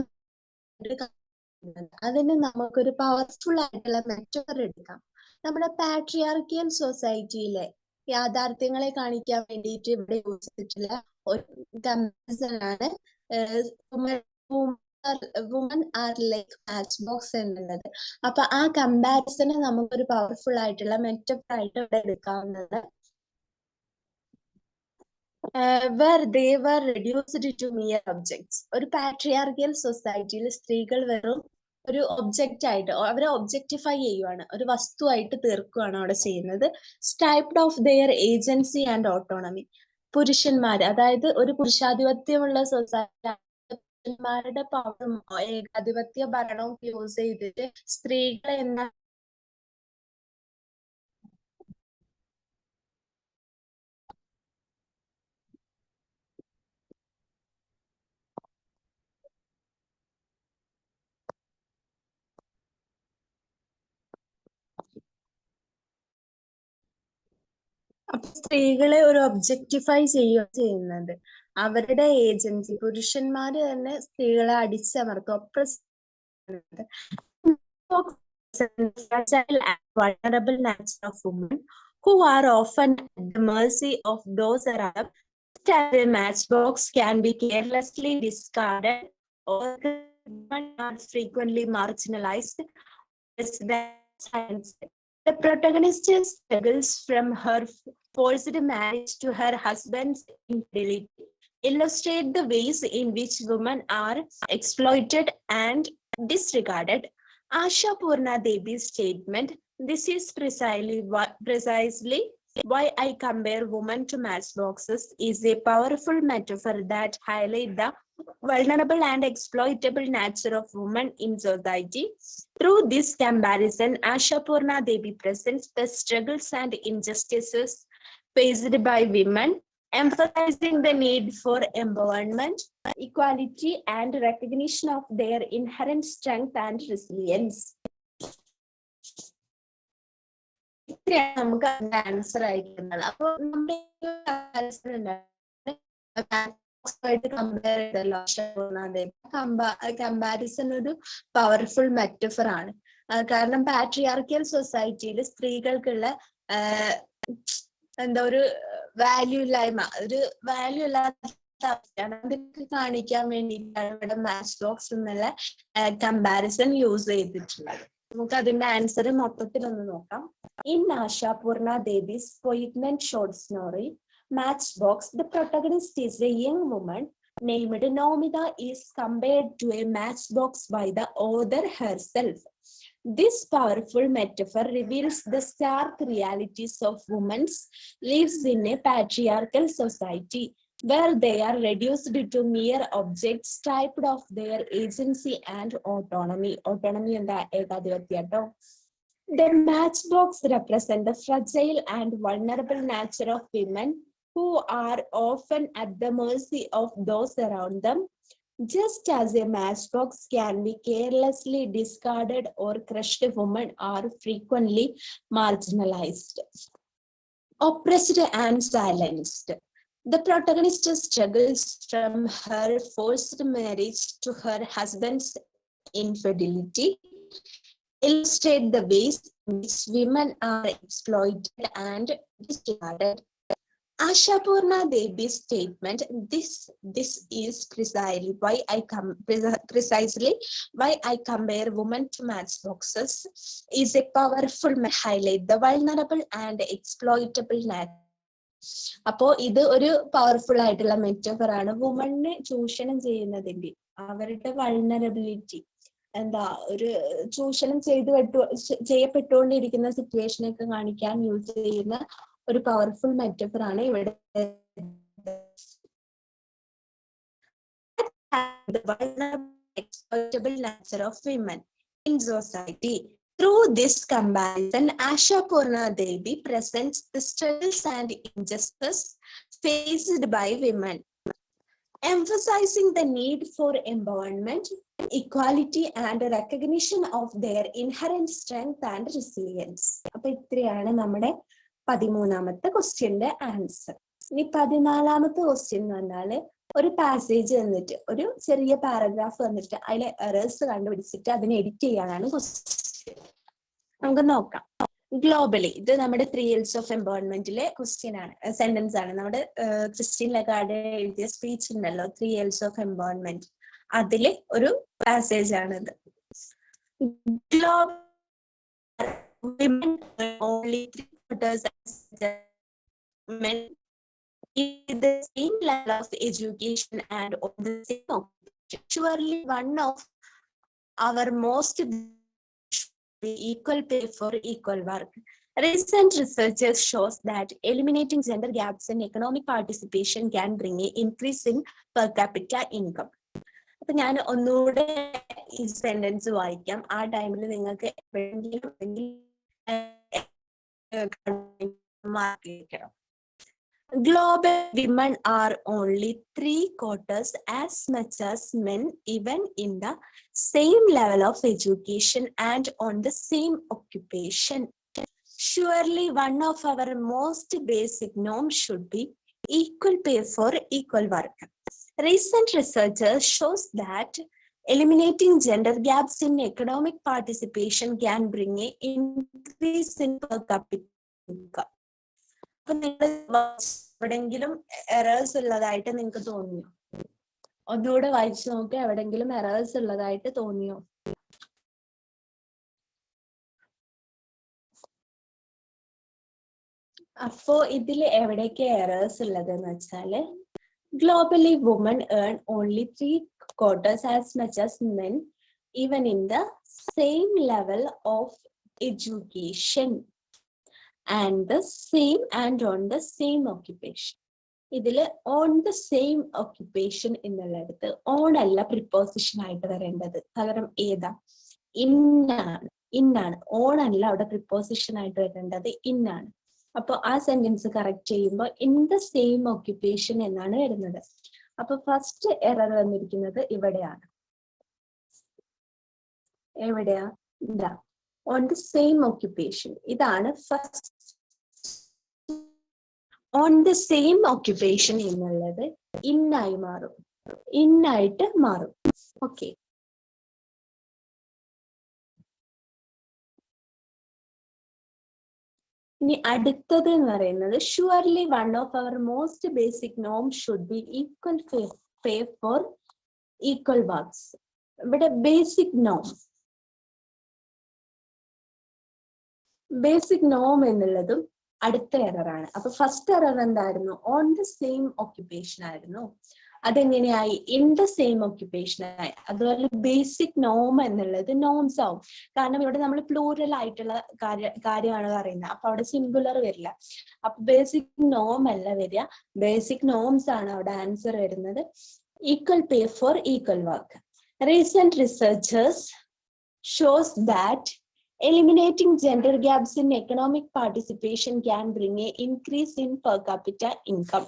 അതിന് നമുക്കൊരു powerful ആയിട്ടുള്ള metaphor എടുക്കാം. നമ്മുടെ പാട്രിയാർക്കിയൽ സൊസൈറ്റിയിലെ യാഥാർത്ഥ്യങ്ങളെ കാണിക്കാൻ വേണ്ടിയിട്ട് ഇവിടെ യൂസ് ചെയ്തിട്ടുള്ള ഒരു കമ്പാരിസൺ ആണ് woman are like match box എന്നുള്ളത്. അപ്പൊ ആ കമ്പാരിസനെ നമുക്കൊരു പവർഫുൾ ആയിട്ടുള്ള മെറ്റഫർ ആയിട്ട് ഇവിടെ എടുക്കാവുന്നത്. where they were reduced to mere objects. ഒരു പാട്രിയാർക്കിയൽ സൊസൈറ്റിയിൽ സ്ത്രീകൾ വെറും ഒരു ഒബ്ജക്റ്റ് ആയിട്ട് അവരെ ഒബ്ജക്ടിഫൈ ചെയ്യുവാണ്, ഒരു വസ്തുവായിട്ട് തീർക്കുകയാണ് അവിടെ ചെയ്യുന്നത്. Striped of their agency and autonomy. പുരുഷന്മാര്, അതായത് ഒരു പുരുഷാധിപത്യമുള്ള സൊസൈറ്റി പുരുഷന്മാരുടെ പവറും ഏകാധിപത്യ ഭരണവും യൂസ് ചെയ്തിട്ട് സ്ത്രീകളെ എന്ന അപ്പൊ സ്ത്രീകളെ ഒരു ഒബ്ജക്ടിഫൈ ചെയ്യുക ചെയ്യുന്നത്. അവരുടെ ഏജൻസി, പുരുഷന്മാര് തന്നെ സ്ത്രീകളെ അടിച്ചമർത്തും, oppressed fragile and vulnerable nature of women who are often at the mercy of those around them. Just as a matchbox can be carelessly discarded or women are frequently marginalized, the protagonist struggles from her forced marriage to her husband's infidelity, illustrate the ways in which women are exploited and disregarded. Asha Purna Devi's statement, "This is precisely why I compare women to matchboxes," is a powerful metaphor that highlights the vulnerable and exploitable nature of women in society. Through this comparison, Asha Purna Devi presents the struggles and injustices faced by women, emphasizing the need for empowerment, equality, and recognition of their inherent strength and resilience. ഇത്രയാണ് നമുക്ക് അതിന്റെ answer ആയിരിക്കുന്നത്. അപ്പൊ നമ്മുടെ compare ചെയ്തല്ലോ comparison ഒരു powerful metaphor ആണ്. കാരണം പാട്രിയാർക്കിയൽ സൊസൈറ്റിയിൽ സ്ത്രീകൾക്കുള്ള എന്താ ഒരു വാല്യൂ ഇല്ലായ്മ, ഒരു വാല്യൂ ഇല്ലാത്ത അവസ്ഥയാണ്. അതൊക്കെ കാണിക്കാൻ വേണ്ടിയിട്ടാണ് ഇവിടെ മാച്ച് ബോക്സ് എന്നുള്ള കമ്പാരിസൺ യൂസ് ചെയ്തിട്ടുള്ളത്. നമുക്ക് അതിന്റെ ആൻസർ മൊത്തത്തിൽ ഒന്ന് നോക്കാം. In Asha Purna Devi's poignant short story, Matchbox, the protagonist is a young woman named Nomita is compared to a matchbox by the author herself. This powerful metaphor reveals the stark realities of women's lives in a patriarchal society, where they are reduced to mere objects stripped of their agency and autonomy. Autonomy and the ekadivatiyato. The matchbox represent the fragile and vulnerable nature of women who are often at the mercy of those around them. Just as a matchbox can be carelessly discarded or crushed, women are frequently marginalized, oppressed, and silenced. The protagonist struggles from her forced marriage to her husband's infidelity, illustrate the ways in which women are exploited and disregarded. Asha Purna Devi's statement, this is precisely why I compare women to matchboxes, is a powerful highlight the vulnerable and exploitable nature. അപ്പോ ഇത് ഒരു powerful ആയിട്ടുള്ള metaphor ആണ്. വുമണിനെ ചൂഷണം ചെയ്യുന്നതിന്റെ, അവരുടെ vulnerability, എന്താ ഒരു ചൂഷണം ചെയ്യപ്പെട്ടുകൊണ്ടിരിക്കുന്ന സിറ്റുവേഷനൊക്കെ കാണിക്കാൻ യൂസ് ചെയ്യുന്ന ഒരു പവർഫുൾ മെറ്റഫർ ആണ് ഇവിടെ. The vulnerable, exploitable nature of women in society. Through this comparison, Asha Purna Devi presents the struggles and injustice faced by women, emphasizing the need for empowerment, equality, and recognition of their inherent strength and resilience. അപ്പൊ ഇത്രയാണ് നമ്മുടെ 13ാമത്തെ ക്വസ്റ്റ്യന്റെ answer. ഇനി 14ാമത്തെ question എന്ന് പറഞ്ഞാല് ഒരു passage തന്നിട്ട് ഒരു ചെറിയ പാരഗ്രാഫ് തന്നിട്ട് അതിലെ എറേഴ്സ് കണ്ടുപിടിച്ചിട്ട് അതിനെ എഡിറ്റ് ചെയ്യാനാണ് ക്വസ്റ്റ്യൻ. നമുക്ക് നോക്കാം. ഗ്ലോബലി, ഇത് നമ്മുടെ 3 L's of Empowermentലെ ക്വസ്റ്റ്യൻ ആണ്, സെന്റൻസ് ആണ്. നമ്മുടെ ക്രിസ്റ്റ്യൻ ലഗാർഡ് എഴുതിയ സ്പീച്ച് ഉണ്ടല്ലോ 3 L's of Empowerment, അതിലെ ഒരു പാസേജ് ആണിത്. Global women only 3/4 men in the same level of education and on the same occupation. Surely one of our most equal pay for equal work. Recent research shows that eliminating gender gaps in economic participation can bring an increase in per capita income. അപ്പൊ ഞാൻ ഒന്നുകൂടെ ഈ sentence വായിക്കാം. ആ ടൈമിൽ നിങ്ങൾക്ക് Global women are only 3/4 as much as men, even in the same level of education and on the same occupation. Surely one of our most basic norms should be equal pay for equal work. Recent research shows that eliminating gender gaps in economic participation can bring an increase in per capita income. അപ്പൊ നിങ്ങൾ എവിടെങ്കിലും errors ഉള്ളതായിട്ട് നിങ്ങൾക്ക് തോന്നിയോ? ഒന്നുകൂടെ വായിച്ചു നോക്കി, എവിടെങ്കിലും എറേഴ്സ് ഉള്ളതായിട്ട് തോന്നിയോ? അപ്പോ ഇതിൽ എവിടേക്ക് എറേഴ്സ് ഉള്ളതെന്ന് വെച്ചാല്, globally woman earn only 3/4 as much as men, even in the same level of education and the same and on the same occupation. ഇതില് ഓൺ ദ സെയിം ഓക്യുപ്പേഷൻ എന്നുള്ളിടത്ത് ഓൺ അല്ല പ്രിപ്പോസിഷൻ ആയിട്ട് വരേണ്ടത്, പകരം ഏതാ? ഇന്നാണ്. ഇന്നാണ്. ഓൺ അല്ല അവിടെ പ്രിപ്പോസിഷൻ ആയിട്ട് വരേണ്ടത്, ഇന്നാണ്. അപ്പൊ ആ സെന്റൻസ് കറക്റ്റ് ചെയ്യുമ്പോൾ ഇൻ ദ സെയിം ഓക്യുപ്പേഷൻ എന്നാണ് വരുന്നത്. അപ്പൊ ഫസ്റ്റ് എറർ വന്നിരിക്കുന്നത് ഇവിടെയാണ്. എവിടെയാ? ഇതാ, ഓൺ ദ സെയിം ഓക്യുപ്പേഷൻ. ഇതാണ് first. On the same occupation എന്നുള്ളത് ഇന്നായി മാറും, ഇന്നായിട്ട് മാറും. ഓക്കെ, ഇനി അടുത്തത് എന്ന് പറയുന്നത്, surely one of our most basic Noam should be equal pay for equal works. ഇവിടെ ബേസിക് നോം, ബേസിക് നോം എന്നുള്ളതും അടുത്ത എററാണ്. അപ്പൊ ഫസ്റ്റ് എറർ എന്തായിരുന്നു? ഓൺ ദ സെയിം ഓക്യുപ്പേഷൻ ആയിരുന്നു. അതെങ്ങനെയായി? ഇൻ ദ സെയിം ഓക്യുപ്പേഷൻ ആയി. അതുപോലെ ബേസിക് നോം എന്നുള്ളത് നോംസ് ആവും, കാരണം ഇവിടെ നമ്മൾ പ്ലൂറൽ ആയിട്ടുള്ള കാര്യമാണ് പറയുന്നത്. അപ്പൊ അവിടെ സിംഗുലർ വരില്ല. അപ്പൊ ബേസിക് നോം അല്ല വരിക, ബേസിക് നോംസ് ആണ് അവിടെ ആൻസർ വരുന്നത്. Equal pay for equal work. Recent researchers shows that eliminating gender gaps in economic participation can bring an increase in per capita income.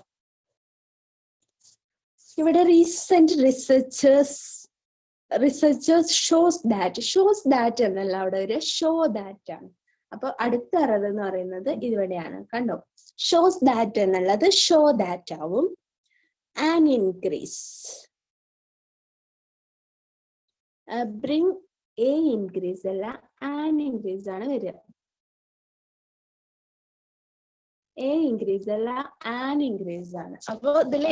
ഇവിടെ recent researchers shows that എന്നല്ല, അവിടെ ഒരു show that ആണ്. അപ്പൊ അടുത്ത എറർ എന്ന് പറയുന്നത് ഇവിടെയാണ്. കണ്ടോ? shows that എന്നുള്ളത് show that ആവും. an increase, bring a increase അല്ല, an increase ആണ് വരിക. a increase അല്ല, an increase ആണ്. അപ്പൊ ഇതില്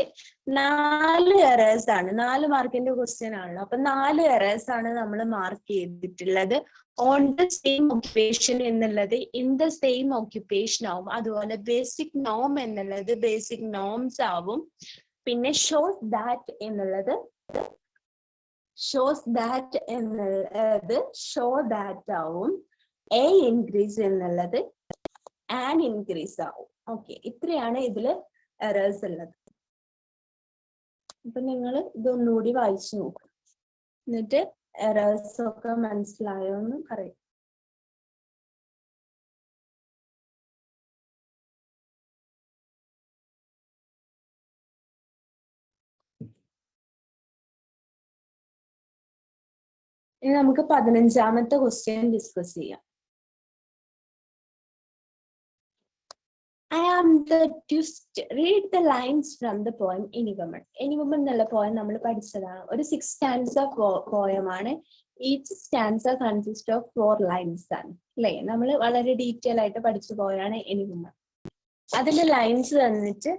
4 എറേഴ്സ് ആണ്. 4 മാർക്കിന്റെ ക്വസ്റ്റ്യൻ ആണല്ലോ. അപ്പൊ 4 എറേഴ്സ് ആണ് നമ്മൾ മാർക്ക് ചെയ്തിട്ടുള്ളത്. ഓൺ ദ സെയിം ഓക്യുപ്പേഷൻ എന്നുള്ളത് ഇൻ ദ സെയിം ഓക്യുപ്പേഷൻ ആവും. അതുപോലെ ബേസിക് നോം എന്നുള്ളത് ബേസിക് നോംസ് ആവും. പിന്നെ ഷോസ് ദാറ്റ് എന്നുള്ളത് ഷോസ് ദാറ്റ് എന്നുള്ളത് ഷോ ദാറ്റ് ആവും. എ ഇൻക്രീസ് എന്നുള്ളത് ആൻ ഇൻക്രീസ് ആവും. ഓക്കെ, ഇത്രയാണ് ഇതില് എറേഴ്സ് ഉള്ളത്. അപ്പൊ നിങ്ങൾ ഇതൊന്നുകൂടി വായിച്ചു നോക്കും, എന്നിട്ട് എറേഴ്സ് ഒക്കെ മനസ്സിലായോ എന്ന് പറയും. ഇനി നമുക്ക് 15ാമത്തെ ക്വസ്റ്റ്യൻ ഡിസ്കസ് ചെയ്യാം. I am the twist. Read the lines from the poem Any Woman. Any Woman എന്നുള്ള പോയം നമ്മൾ പഠിച്ചതാണ്. ഒരു 6 stanza പോയമാണ്. Each stanza consist of 4 lines ആണ് അല്ലേ? നമ്മൾ വളരെ ഡീറ്റെയിൽ ആയിട്ട് പഠിച്ചു പോയാണ് എനി വുമൺ. അതിന്റെ ലൈൻസ് തന്നിട്ട്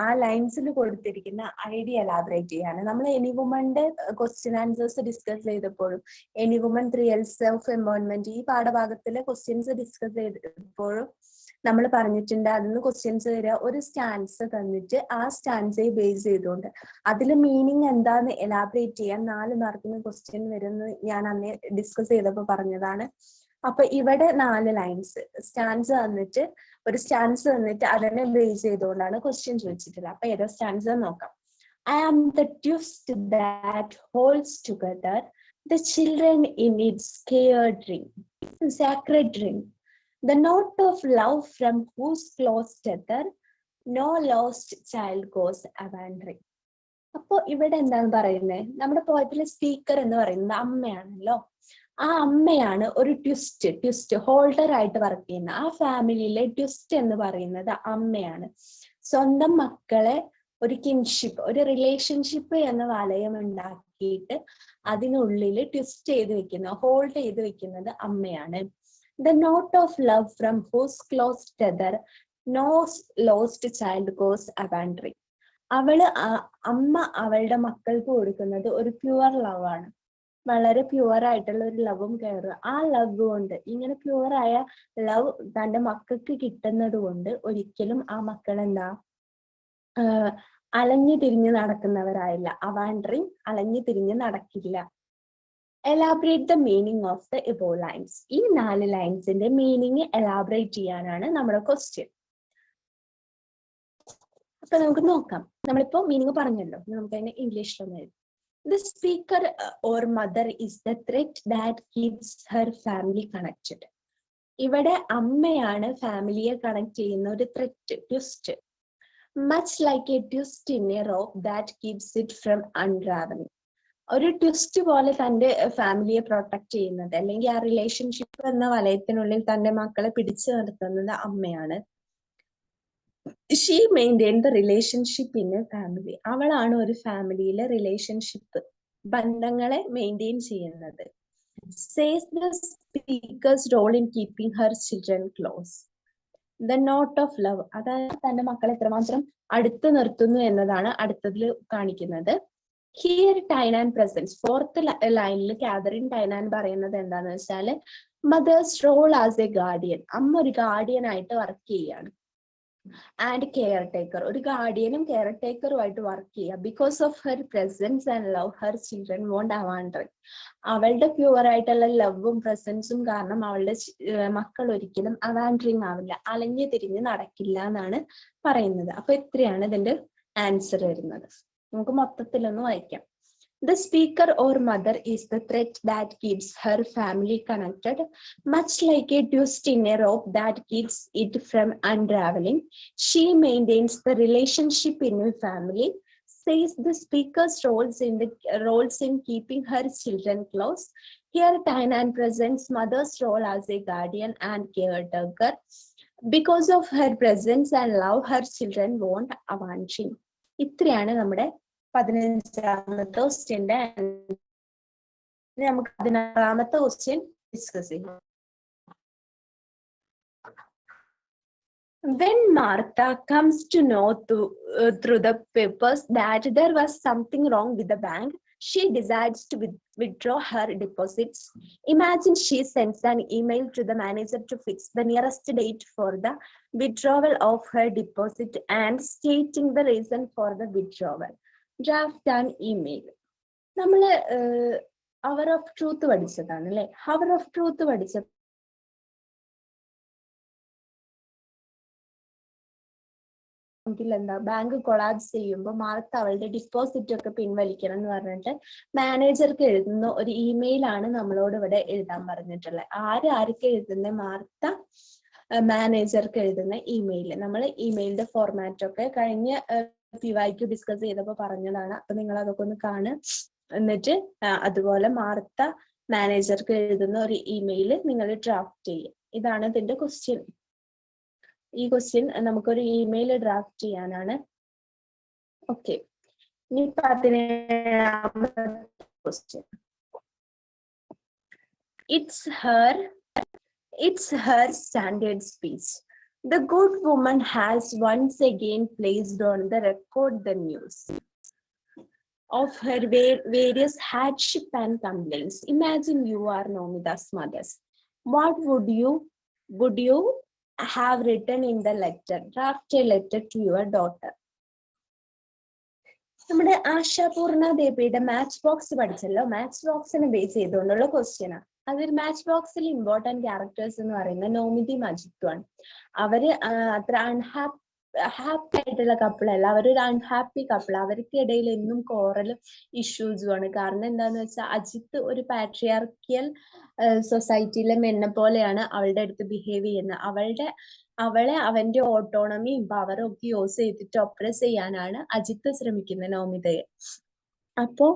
ആ ലൈൻസിൽ കൊടുത്തിരിക്കുന്ന ഐഡിയ എലാബറേറ്റ് ചെയ്യാണ്. നമ്മൾ എനി വുമന്റെ ക്വസ്റ്റ്യൻ ആൻസേഴ്സ് ഡിസ്കസ് ചെയ്തപ്പോഴും any woman 3L self empowerment ഈ പാഠഭാഗത്തിലെ ക്വസ്റ്റ്യൻസ് ഡിസ്കസ് ചെയ്തപ്പോഴും നമ്മൾ പറഞ്ഞിട്ടുണ്ട് അതിന് ക്വസ്റ്റ്യൻസ് വരിക ഒരു സ്റ്റാൻസ് തന്നിട്ട് ആ സ്റ്റാൻസയെ ബേസ് ചെയ്തുകൊണ്ട് അതിൽ മീനിങ് എന്താന്ന് എലാബറേറ്റ് ചെയ്യാൻ 4 മാർക്കിന് ക്വസ്റ്റ്യൻ വരുന്നത് ഞാൻ അന്നേ ഡിസ്കസ് ചെയ്തപ്പോൾ പറഞ്ഞതാണ്. അപ്പൊ ഇവിടെ 4 ലൈൻസ് സ്റ്റാൻസ് തന്നിട്ട് ഒരു സ്റ്റാൻസ് തന്നിട്ട് അതിനെ ബേസ് ചെയ്തുകൊണ്ടാണ് ക്വസ്റ്റ്യൻ ചോദിച്ചിട്ടുള്ളത്. അപ്പൊ ഏതോ സ്റ്റാൻസ് നോക്കാം. I am the twist that holds together the children in its sacred ring. The note of love from whose close tether no lost child goes wandering. അപ്പൊ ഇവിടെ എന്താണ് പറയുന്നത്? നമ്മുടെ പോയത്തിലെ സ്പീക്കർ എന്ന് പറയുന്നത് അമ്മയാണല്ലോ. ആ അമ്മയാണ് ഒരു ട്വിസ്റ്റ് ഹോൾഡർ ആയിട്ട് വർക്ക് ചെയ്യുന്ന ആ ഫാമിലിയിലെ ട്വിസ്റ്റ് എന്ന് പറയുന്നത് അമ്മയാണ്. സ്വന്തം മക്കളെ ഒരു കിൻഷിപ്പ് ഒരു റിലേഷൻഷിപ്പ് എന്ന വലയം ഉണ്ടാക്കിയിട്ട് അതിനുള്ളിൽ ട്വിസ്റ്റ് ചെയ്ത് വെക്കുന്ന ഹോൾഡ് ചെയ്ത് വെക്കുന്നത് അമ്മയാണ്. The note of love from whose close tether no lost child goes wandering. അമ്മ അവളുടെ മക്കൾക്ക് കൊടുക്കുന്നത് ഒരു പ്യുവർ ലവ് ആണ്. വളരെ പ്യുവർ ആയിട്ടുള്ള ഒരു ലവും കെയറും. ആ ലവ് കൊണ്ട് ഇങ്ങനെ പ്യുവർ ആയ ലവ് തന്റെ മക്കൾക്ക് കിട്ടുന്നത് കൊണ്ട് ഒരിക്കലും ആ മക്കൾ എന്താ അലഞ്ഞു തിരിഞ്ഞ് നടക്കുന്നവരായില്ല. വാണ്ടറിങ് അലഞ്ഞു തിരിഞ്ഞ് നടക്കില്ല. Elaborate the meaning of the above lines. ഈ 4 ലൈൻസിന്റെ മീനിങ് എലാബറേറ്റ് ചെയ്യാനാണ് നമ്മുടെ ക്വസ്റ്റ്യൻ. അപ്പൊ നമുക്ക് നോക്കാം. നമ്മളിപ്പോ മീനിങ് പറഞ്ഞല്ലോ, നമുക്ക് അതിനെ ഇംഗ്ലീഷിലൊന്ന് എഴുതാം. The speaker or mother is the thread that keeps her family connected. ഇവിടെ അമ്മയാണ് ഫാമിലിയെ കണക്ട് ചെയ്യുന്ന ഒരു thread twist. Much like a twist in a rope that keeps it from unraveling. ഒരു ട്വിസ്റ്റ് പോലെ തന്റെ ഫാമിലിയെ പ്രൊട്ടക്ട് ചെയ്യുന്നത് അല്ലെങ്കിൽ ആ റിലേഷൻഷിപ്പ് എന്ന വലയത്തിനുള്ളിൽ തന്റെ മക്കളെ പിടിച്ചു നിർത്തുന്നത് അമ്മയാണ്. She maintain the relationship in a family. അവളാണ് ഒരു ഫാമിലിയിലെ റിലേഷൻഷിപ്പ് ബന്ധങ്ങളെ മെയിൻറ്റെയിൻ ചെയ്യുന്നത്. Says the speaker's role in keeping her children close. The note of love, അതായത് തന്റെ മക്കളെ എത്രമാത്രം അടുത്ത് നിർത്തുന്നു എന്നതാണ് അടുത്തതിൽ കാണിക്കുന്നത്. Here Tynan presence. 4th ലൈനിൽ കാതറിൻ ടൈനാൻ പറയുന്നത് എന്താന്ന് വെച്ചാൽ mother's role as a guardian. അമ്മ ഒരു ഗാർഡിയൻ ആയിട്ട് വർക്ക് ചെയ്യാണ്. ആൻഡ് കെയർ ടേക്കർ, ഒരു ഗാർഡിയനും കെയർ ടേക്കറുമായിട്ട് വർക്ക് ചെയ്യുക. Because of her presence and love her children won't wander. അവളുടെ പ്യുവർ ആയിട്ടുള്ള ലവും പ്രസൻസും കാരണം അവളുടെ മക്കൾ ഒരിക്കലും അവാൻഡറിങ് ആവില്ല, അലഞ്ഞു തിരിഞ്ഞ് നടക്കില്ല എന്നാണ് പറയുന്നത്. അപ്പൊ ഇത്രയാണ് ഇതിന്റെ ആൻസർ വരുന്നത്. നമുക്ക് മൊത്തത്തിലൊന്ന് വായിക്കാം. The speaker or mother is the thread that keeps her family connected, much like a twist in a rope that keeps it from unraveling. She maintains the relationship in a family, says the speaker's roles in keeping her children close. Here Tainan presents mother's role as a guardian and caretaker. Because of her presence and love, her children won't abandon. ഇത്രയാണ് നമ്മുടെ 15ാമത്തെ ക്വസ്റ്റ്യന്റെ. നമുക്ക് 16ാമത്തെ question discuss ചെയ്യാം. When Martha comes to know through the papers that there was something wrong with the bank, she decides to withdraw her deposits. Imagine she sends an email to the manager to fix the nearest date for the withdrawal of her deposit and stating the reason for the withdrawal. Draft an email. നമ്മള് hour of truth പഠിച്ചതാണ് അല്ലെ. Hour of truth പഠിച്ച എന്താ, bank collapse ചെയ്യുമ്പോൾ Martha അവളുടെ deposit ഒക്കെ പിൻവലിക്കണം എന്ന് പറഞ്ഞിട്ട് മാനേജർക്ക് എഴുതുന്ന ഒരു ഇമെയിൽ ആണ് നമ്മളോട് ഇവിടെ എഴുതാൻ പറഞ്ഞിട്ടുള്ളത്. ആർക്ക് എഴുതുന്ന? മാർത്ത മാനേജർക്ക് എഴുതുന്ന ഇമെയിൽ. നമ്മൾ ഇമെയിലിന്റെ ഫോർമാറ്റ് ഒക്കെ കഴിഞ്ഞ പിവായ്ക്ക് ഡിസ്കസ് ചെയ്തപ്പോൾ പറഞ്ഞതാണ്. അപ്പൊ നിങ്ങൾ അതൊക്കെ ഒന്ന് കാണുക. എന്നിട്ട് അതുപോലെ മാർത്ത മാനേജർക്ക് എഴുതുന്ന ഒരു ഇമെയിൽ നിങ്ങൾ ഡ്രാഫ്റ്റ് ചെയ്യുക. ഇതാണ് ഇതിന്റെ ക്വസ്റ്റ്യൻ. ഈ ക്വസ്റ്റ്യൻ നമുക്കൊരു ഇമെയിൽ ഡ്രാഫ്റ്റ് ചെയ്യാനാണ്. ഓക്കെ, ഇനി 17ാമത്തെ question. It's her standard speech. The good woman has once again placed on the record the news of her various hardship and complaints. Imagine you are Nomida's mother. What would you have written in the letter? Draft a letter to your daughter. നമ്മുടെ ആശാപൂർണ ദേവിയുടെ match box പഠിച്ചല്ലോ. Match ബോക്സിനെ base ചെയ്തുകൊണ്ടുള്ള ക്വസ്റ്റ്യനാണ്. അതിൽ match ബോക്സിൽ important characters എന്ന് പറയുന്നത് നോമിതി മജിത്തുമാണ്. അവര് അത്ര ഹാപ്പി ആയിട്ടുള്ള കപ്പിളല്ല, അവരൊരു അൺഹാപ്പി കപ്പിൾ. അവർക്കിടയിൽ എന്നും കോറലും ഇഷ്യൂസും ആണ്. കാരണം എന്താന്ന് വെച്ചാൽ അജിത്ത് ഒരു പാട്രിയാർക്കിയൽ സൊസൈറ്റിയിലെ മെന്നെ പോലെയാണ് അവളുടെ അടുത്ത് ബിഹേവ് ചെയ്യുന്നത്. അവളെ അവന്റെ ഓട്ടോണമിയും പവറും ഒക്കെ യൂസ് ചെയ്തിട്ട് ഒപ്രസ് ചെയ്യാനാണ് അജിത്ത് ശ്രമിക്കുന്നത് നോമിതയെ. അപ്പോ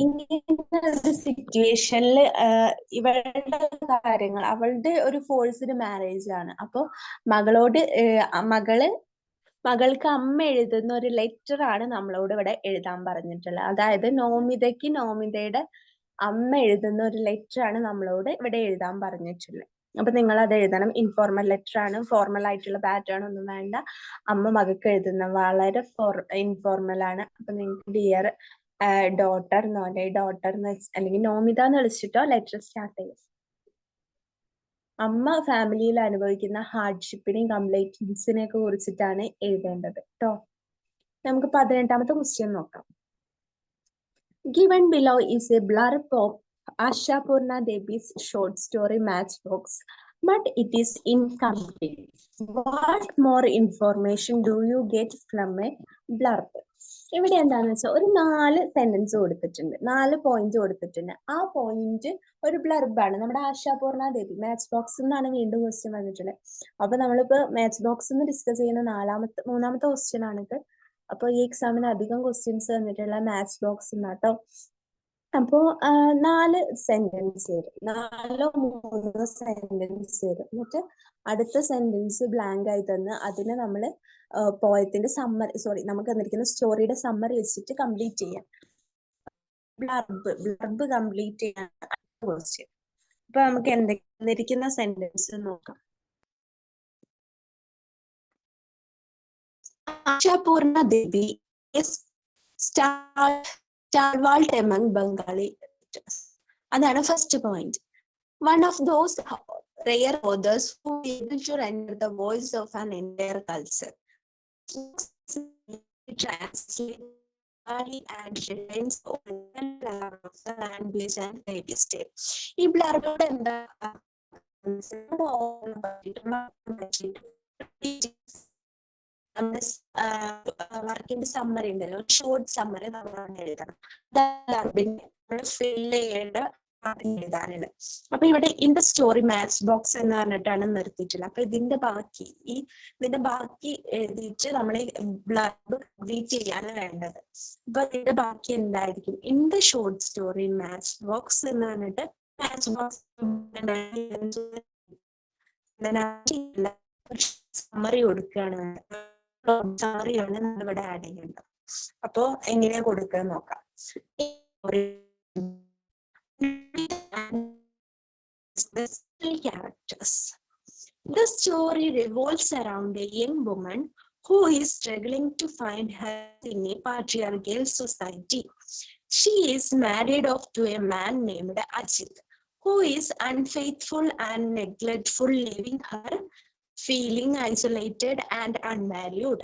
ഇങ്ങനെ ഒരു സിറ്റുവേഷനിൽ ഇവളുടെ കാര്യങ്ങൾ, അവളുടെ ഒരു ഫോഴ്സ്ഡ് മാരേജ് ആണ്. അപ്പോ മകൾക്ക് അമ്മ എഴുതുന്ന ഒരു ലെറ്റർ ആണ് നമ്മളോട് ഇവിടെ എഴുതാൻ പറഞ്ഞിട്ടുള്ളത്. അതായത് നോമിതയുടെ അമ്മ എഴുതുന്ന ഒരു ലെറ്റർ ആണ് നമ്മളോട് ഇവിടെ എഴുതാൻ പറഞ്ഞിട്ടുള്ളത്. അപ്പൊ നിങ്ങൾ അത് എഴുതണം. ഇൻഫോർമൽ ലെറ്റർ ആണ്, ഫോർമൽ ആയിട്ടുള്ള പാറ്റേൺ ഒന്നും വേണ്ട. അമ്മ മകൾക്ക് എഴുതുന്ന വളരെ ഇൻഫോർമൽ ആണ്. അപ്പൊ നിങ്ങൾക്ക് ഡിയർ ഡോട്ടർ എന്ന് അല്ലെങ്കിൽ നോമിത എന്ന് വിളിച്ചിട്ടോ ലെറ്റർ സ്റ്റാർട്ട് ചെയ്യും. അമ്മ ഫാമിലിയിൽ അനുഭവിക്കുന്ന ഹാർഡ്ഷിപ്പിനെയും കംപ്ലൈന്റ്സിനെ ഒക്കെ കുറിച്ചിട്ടാണ് എഴുതേണ്ടത് കേട്ടോ. നമുക്ക് 18ാമത്തെ ക്വസ്റ്റ്യൻ നോക്കാം. Given below is a blurb of Ashapurna Devi's short story Matchbox, but it is incomplete. What more information do you get from a blurb? ഇവിടെ എന്താന്ന് വെച്ചാൽ ഒരു 4 സെന്റൻസ് കൊടുത്തിട്ടുണ്ട്, 4 പോയിന്റ് കൊടുത്തിട്ടുണ്ട്. ആ പോയിന്റ് ഒരു ബ്ലർബാണ്. നമ്മുടെ ആശാപൂർണ ദേവി മാച്ച് ബോക്സ് എന്നാണ് വീണ്ടും ക്വസ്റ്റ്യൻ വന്നിട്ടുള്ളത്. അപ്പൊ നമ്മളിപ്പോ മാച്ച് ബോക്സ് എന്ന് ഡിസ്കസ് ചെയ്യുന്ന 3ാമത്തെ ക്വസ്റ്റ്യൻ ആണിത്. അപ്പൊ ഈ എക്സാമിന് അധികം ക്വസ്റ്റ്യൻസ് വന്നിട്ടുള്ള മാച്ച് ബോക്സ് എന്നാട്ടോ. അപ്പോ 4 സെന്റൻസ് വരും, 4 3 സെന്റൻസ് വരും. എന്നിട്ട് അടുത്ത സെന്റൻസ് ബ്ലാങ്ക് ആയി തന്ന് അതിനെ നമ്മൾ പോയത്തിന്റെ നമുക്ക് തന്നിരിക്കുന്ന സ്റ്റോറിയുടെ സമ്മറി വെച്ചിട്ട് കംപ്ലീറ്റ് ചെയ്യാം. ബ്ലർബ് കംപ്ലീറ്റ് ചെയ്യാൻ ക്വസ്റ്റ്യൻ. അപ്പൊ നമുക്ക് എന്തൊക്കെയിരിക്കുന്ന സെന്റൻസ് നോക്കാം. Ashapurna Devi is stalwart among Bengali writers. അതാണ് first point. One of those rare authors who is able to render the voice of an entire culture. Translate and retains all of the language and lifestyle. ഈ ബ്ലർബോട് എന്താ വർക്കിന്റെ summary ഉണ്ടല്ലോ, short summary നമ്മൾ എഴുതണം. Fill ചെയ്യേണ്ട എഴുതാനുള്ളത്. അപ്പൊ ഇവിടെ in the story match box എന്ന് പറഞ്ഞിട്ടാണ് നിർത്തിയിട്ടുള്ളത്. അപ്പൊ ഇതിന്റെ ബാക്കി എഴുതിയിട്ട് നമ്മൾ ബ്ലർബ് കംപ്ലീറ്റ് ചെയ്യാണ് വേണ്ടത്. അപ്പൊ ഇതിന്റെ ബാക്കി എന്തായിരിക്കും? In the short story match box എന്ന് പറഞ്ഞിട്ട് മാച്ച് ബോക്സ് സമ്മറി കൊടുക്കുകയാണ് വേണ്ടത്. സമ്മറിയാണ് നമ്മൾ ഇവിടെ ആഡ് ചെയ്യേണ്ടത്. അപ്പോ എങ്ങനെയാ കൊടുക്കുക നോക്കാം. Characters. The story revolves around a young woman who is struggling to find her in a patriarchal society. She is married off to a man named Ajit, who is unfaithful and neglectful, leaving her feeling isolated and unvalued.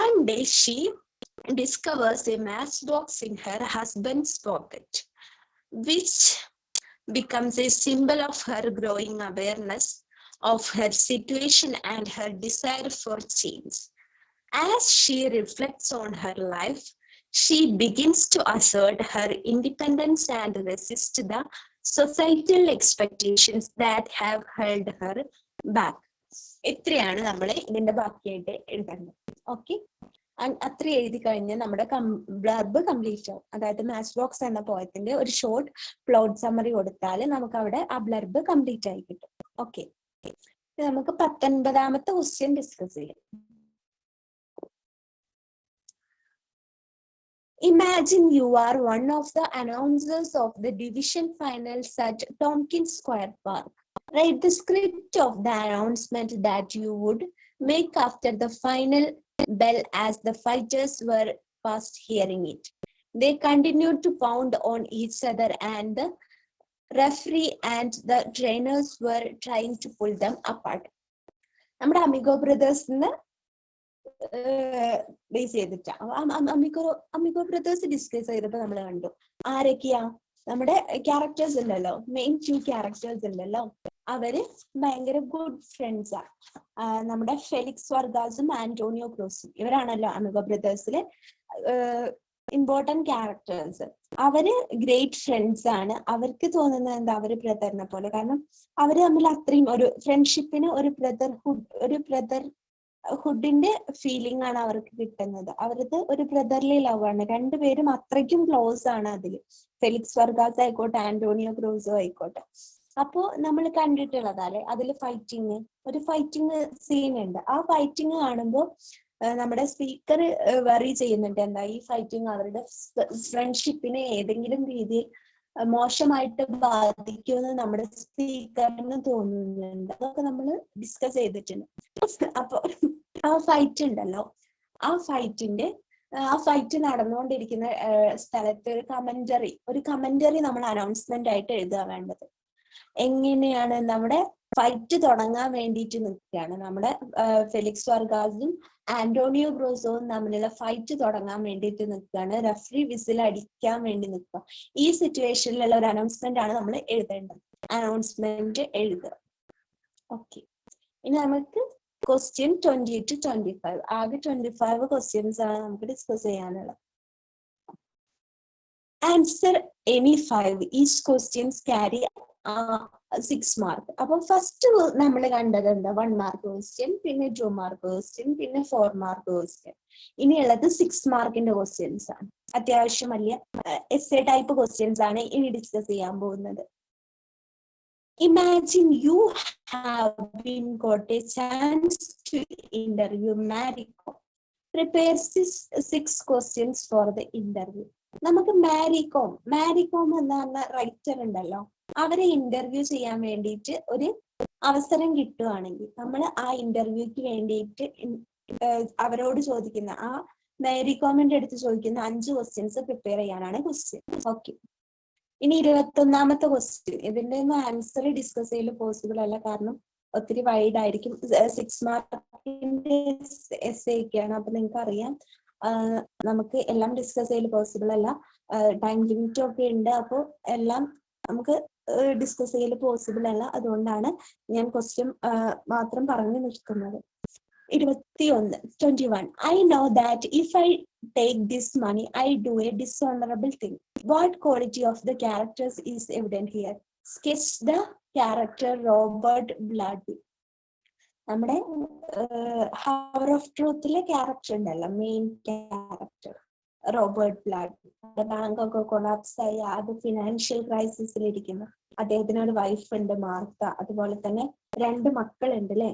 One day she discovers a matchbox in her husband's pocket, which becomes a symbol of her growing awareness of her situation and her desire for change. As she reflects on her life, she begins to assert her independence and resist the societal expectations that have held her back. ഇത്രയാണ് നമ്മൾ ഇതിന്റെ ബാക്കിയായിട്ട് എഴുതേണ്ടത്. Okay, അത്ര എഴുതി കഴിഞ്ഞ് നമ്മുടെ blurb complete ആവും. അതായത് മാച്ച് ബോക്സ് എന്ന പോയത്തിന്റെ ഒരു ഷോർട്ട് പ്ലോട്ട് സമ്മറി കൊടുത്താൽ നമുക്ക് അവിടെ ആ ബ്ലർബ് കംപ്ലീറ്റ് ആയി കിട്ടും. ഓക്കെ, നമുക്ക് 19ാമത്തെ ക്വസ്റ്റ്യൻ ഡിസ്കസ് ചെയ്യാം. Imagine you are one of the announcers of the division finals at Tompkins Square Park. Write the script of the announcement that you would make after the final bell as the fighters were past hearing it. They continued to pound on each other, and the referee and the trainers were trying to pull them apart. നമ്മുടെ amigo ബ്രദേഴ്സിന് base ചെയ്തിട്ടാണ്. Amigo brothers discuss ചെയ്തപ്പോ നമ്മൾ കണ്ടു ആരൊക്കെയാ നമ്മുടെ characters ഉണ്ടല്ലോ, main 2 characters ഉണ്ടല്ലോ, അവര് ഭയങ്കര ഗുഡ് ഫ്രണ്ട്സാ. നമ്മുടെ ഫെലിക്സ് വർഗാസും ആന്റോണിയോ ക്രൂസും, ഇവരാണല്ലോ അമിഗോ ബ്രദേഴ്സിലെ ഇമ്പോർട്ടന്റ് ക്യാരക്ടേഴ്സ്. അവര് ഗ്രേറ്റ് ഫ്രണ്ട്സ് ആണ്. അവർക്ക് തോന്നുന്നത് എന്താ, അവര് ബ്രദറിനെ പോലെ. കാരണം അവര് തമ്മിൽ അത്രയും ഒരു ഫ്രണ്ട്ഷിപ്പിന് ഒരു ബ്രദർഹുഡിന്റെ ഫീലിംഗ് ആണ് അവർക്ക് കിട്ടുന്നത്. അവരത് ഒരു ബ്രദർലി ലവ് ആണ്. രണ്ടുപേരും അത്രയ്ക്കും ക്ലോസ് ആണ് അതില്. ഫെലിക്സ് വർഗാസ് ആയിക്കോട്ടെ, ആന്റോണിയോ ക്രൂസോ ആയിക്കോട്ടെ. അപ്പോ നമ്മൾ കണ്ടിട്ടുള്ളതല്ലേ അതില് ഒരു ഫൈറ്റിംഗ് സീൻ ഉണ്ട്. ആ ഫൈറ്റിംഗ് കാണുമ്പോൾ നമ്മുടെ സ്പീക്കർ വറി ചെയ്യുന്നുണ്ട്, എന്താ ഈ ഫൈറ്റിംഗ് അവരുടെ ഫ്രണ്ട്ഷിപ്പിനെ ഏതെങ്കിലും രീതിയിൽ മോശമായിട്ട് ബാധിക്കുമെന്ന് നമ്മുടെ സ്പീക്കറിന് തോന്നുന്നുണ്ട്. അതൊക്കെ നമ്മൾ ഡിസ്കസ് ചെയ്തിട്ടുണ്ട്. അപ്പൊ ആ ഫൈറ്റ് ഉണ്ടല്ലോ, ആ ഫൈറ്റ് നടന്നുകൊണ്ടിരിക്കുന്ന സ്ഥലത്ത് ഒരു കമന്ററി നമ്മൾ അനൗൺസ്മെന്റ് ആയിട്ട് എഴുതുക വേണ്ടത്. എങ്ങനെയാണ് നമ്മുടെ ഫൈറ്റ് തുടങ്ങാൻ വേണ്ടിയിട്ട് നിൽക്കുകയാണ്. നമ്മുടെ ഫെലിക്സ് വർഗാസും ആന്റോണിയോ ബ്രോസോവും തമ്മിലുള്ള ഫൈറ്റ് തുടങ്ങാൻ വേണ്ടിയിട്ട് നിൽക്കുകയാണ്. റഫറി വിസിൽ അടിക്കാൻ വേണ്ടി നിൽക്കുക. ഈ സിറ്റുവേഷനിലുള്ള ഒരു അനൗൺസ്മെന്റ് ആണ് നമ്മൾ എഴുതേണ്ടത്. അനൗൺസ്മെന്റ് എഴുതുക. ഓക്കെ, ഇനി നമുക്ക് ക്വസ്റ്റ്യൻ 20 to 25, ആകെ 25 ക്വസ്റ്റ്യൻസ് ആണ് നമുക്ക് ഡിസ്കസ് ചെയ്യാനുള്ളത്. Answer any 5. Each questions carry 6 mark. അപ്പൊ ഫസ്റ്റ് നമ്മൾ കണ്ടത് എന്താ, 1 മാർക്ക് ക്വസ്റ്റ്യൻ, പിന്നെ 2 മാർക്ക് ക്വസ്റ്റ്യൻ, പിന്നെ 4 മാർക്ക് ക്വസ്റ്റ്യൻ. ഇനിയുള്ളത് 6 മാർക്കിന്റെ ക്വസ്റ്റ്യൻസ് ആണ്. അത്യാവശ്യം വലിയ എസ്സേ ടൈപ്പ് ക്വസ്റ്റ്യൻസ് ആണ് ഇനി ഡിസ്കസ് ചെയ്യാൻ പോകുന്നത്. Imagine you have been got a chance to interview Mary Kom. Prepare 6 questions for the interview. നമുക്ക് മാരി കോം എന്ന റൈറ്റർ ഉണ്ടല്ലോ, അവരെ ഇന്റർവ്യൂ ചെയ്യാൻ വേണ്ടിയിട്ട് ഒരു അവസരം കിട്ടുവാണെങ്കിൽ നമ്മൾ ആ ഇന്റർവ്യൂക്ക് വേണ്ടിയിട്ട് അവരോട് ചോദിക്കുന്ന, ആ മാരി കോമിന്റെ അടുത്ത് ചോദിക്കുന്ന 5 ക്വസ്റ്റ്യൻസ് പ്രിപ്പയർ ചെയ്യാനാണ് ക്വസ്റ്റ്യൻ. ഓക്കെ, ഇനി 21ാമത്തെ ക്വസ്റ്റ്യൻ. ഇതിന്റെ ഒന്നും ആൻസർ ഡിസ്കസ് ചെയ്യൽ പോസിബിൾ അല്ല, കാരണം ഒത്തിരി വൈഡ് ആയിരിക്കും. 6 മാർക്കിന്റെ എസ്സേ ഒക്കെയാണ്. അപ്പൊ നിങ്ങൾക്ക് അറിയാം നമുക്ക് എല്ലാം ഡിസ്കസ് ചെയ്യൽ പോസിബിൾ അല്ല, ടൈം ലിമിറ്റ് ഒക്കെ ഉണ്ട്. അപ്പോൾ എല്ലാം നമുക്ക് ഡിസ്കസ് ചെയ്യൽ പോസിബിൾ അല്ല. അതുകൊണ്ടാണ് ഞാൻ ക്വസ്റ്റ്യൻ മാത്രം പറഞ്ഞു നിൽക്കുന്നത്. 21. I know that if I take this money, I do a dishonorable thing. What quality of the characters is evident here? Sketch the character Robert Bloodby. നമ്മുടെ ഹവർ ഓഫ് ട്രൂത്തിലെ ക്യാരക്ടർ ഉണ്ടല്ലോ, main character Robert ബ്ലാഡ്ബി. Bank ഒക്കെ collapse ആയി അത് financial ക്രൈസിസിൽ ഇരിക്കുന്നു. അദ്ദേഹത്തിന് ഒരു wife ഉണ്ട്, Martha. അതുപോലെ തന്നെ 2 മക്കളുണ്ട് അല്ലെ,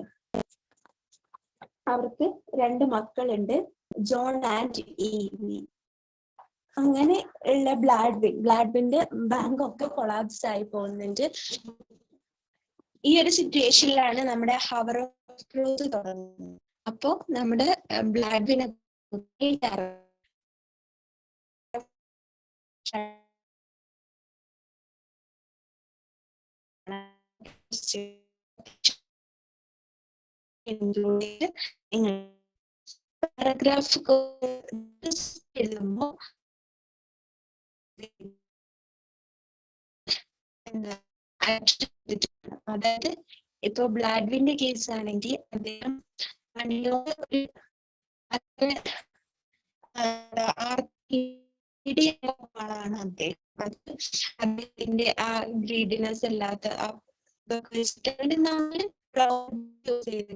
അവർക്ക് 2 മക്കളുണ്ട്, ജോൺ ആൻഡ് ഈവി. അങ്ങനെ ഉള്ള ബ്ലാഡ്ബിന്റെ ബാങ്ക് ഒക്കെ കൊളാപ്സ് ആയി പോകുന്നുണ്ട്. ഈ ഒരു സിറ്റുവേഷനിലാണ് നമ്മുടെ ഹവർ ഓഫ് ട്രൂത്ത് തുടങ്ങുന്നത്. അപ്പോ നമ്മുടെ ബ്ലാഡ്ബിനെ പാരഗ്രാഫ് എഴുതുമ്പോ അതായത് ഇപ്പൊ ബ്ലാഡ്ബിന്റെ കേസ് ആണെങ്കിൽ അദ്ദേഹം ആളാണ് അദ്ദേഹം. അദ്ദേഹത്തിന്റെ ആ ഗ്രീഡിനെസ് അല്ലാത്ത ഇതൊക്കെ വെച്ചിട്ടാണ് നമ്മൾ യൂസ് ചെയ്തത്.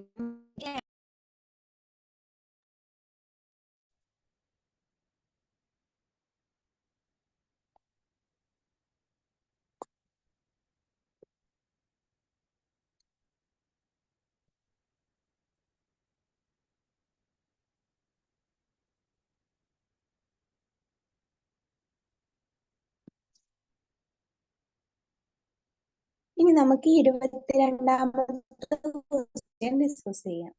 ഇനി നമുക്ക് 22ാമത്തെ ക്വസ്റ്റ്യൻ ഡിസ്കസ് ചെയ്യാം.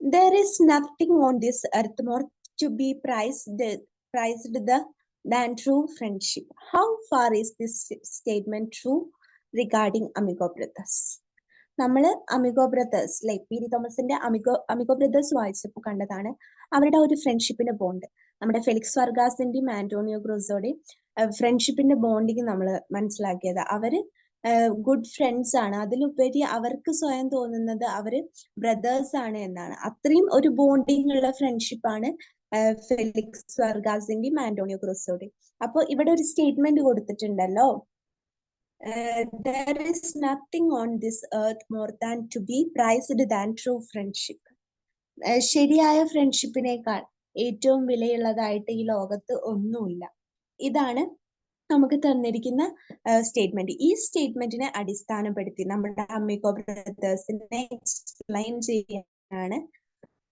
There is nothing on this earth more to be prized than true friendship. How far is this statement true regarding Amigo Brothers? നമ്മൾ അമിഗോ ബ്രദേഴ്സ് പി.ഡി. തോമസിന്റെ അമിഗോ ബ്രദേഴ്സ് വായിച്ചപ്പോൾ കണ്ടതാണ് അവരുടെ ഒരു ഫ്രണ്ട്ഷിപ്പിന്റെ ബോണ്ട്. നമ്മുടെ ഫെലിക്സ് വർഗാസിന്റെയും ആന്റോണിയോ ഗ്രോസോയുടെയും ഫ്രണ്ട്ഷിപ്പിന്റെ ബോണ്ടിങ് നമ്മൾ മനസ്സിലാക്കിയത്. അവര് ഗുഡ് ഫ്രണ്ട്സ് ആണ്. അതിലുപരി അവർക്ക് സ്വയം തോന്നുന്നത് അവര് ബ്രദേഴ്സ് ആണ് എന്നാണ്. അത്രയും ഒരു ബോണ്ടിങ് ഉള്ള ഫ്രണ്ട്ഷിപ്പാണ് ഫെലിക്സ് വർഗാസിന്റെയും ആന്റോണിയോ ഗ്രോസോയുടെയും. അപ്പൊ ഇവിടെ ഒരു statement കൊടുത്തിട്ടുണ്ടല്ലോ, there is nothing on this earth more than to be prized than true friendship. ശരിയായ ഫ്രണ്ട്ഷിപ്പിനേക്കാൾ ഏറ്റവും വിലയുള്ളതായിട്ട് ഈ ലോകത്ത് ഒന്നുമില്ല. ഇതാണ് നമുക്ക് തന്നിരിക്കുന്ന സ്റ്റേറ്റ്മെന്റ്. ഈ സ്റ്റേറ്റ്മെന്റിനെ അടിസ്ഥാനപ്പെടുത്തി നമ്മുടെ അമിഗോ ബ്രദേഴ്സിനെ എക്സ്പ്ലെയിൻ ചെയ്യാനാണ്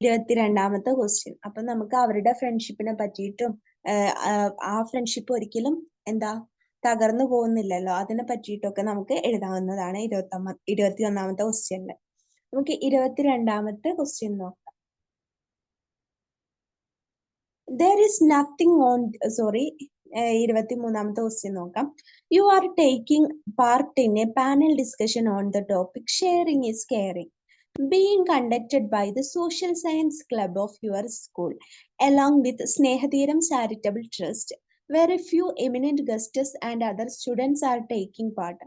22ാമത്തെ ക്വസ്റ്റ്യൻ. അപ്പൊ നമുക്ക് അവരുടെ ഫ്രണ്ട്ഷിപ്പിനെ പറ്റിയിട്ടും ആ ഫ്രണ്ട്ഷിപ്പ് ഒരിക്കലും തകർന്നു പോകുന്നില്ലല്ലോ, അതിനെ പറ്റിയിട്ടൊക്കെ നമുക്ക് എഴുതാവുന്നതാണ് 21ാമത്തെ ക്വസ്റ്റ്യനില്. നമുക്ക് 22ാമത്തെ ക്വസ്റ്റ്യൻ നോക്കാം. There is nothing on 23ാമത്തെ ക്വസ്റ്റ്യൻ നോക്കാം. You are taking part in a panel discussion on the topic sharing is caring, being conducted by the Social Science Club of your school along with Snehathiram Charitable Trust, where a few eminent guests and other students are taking part.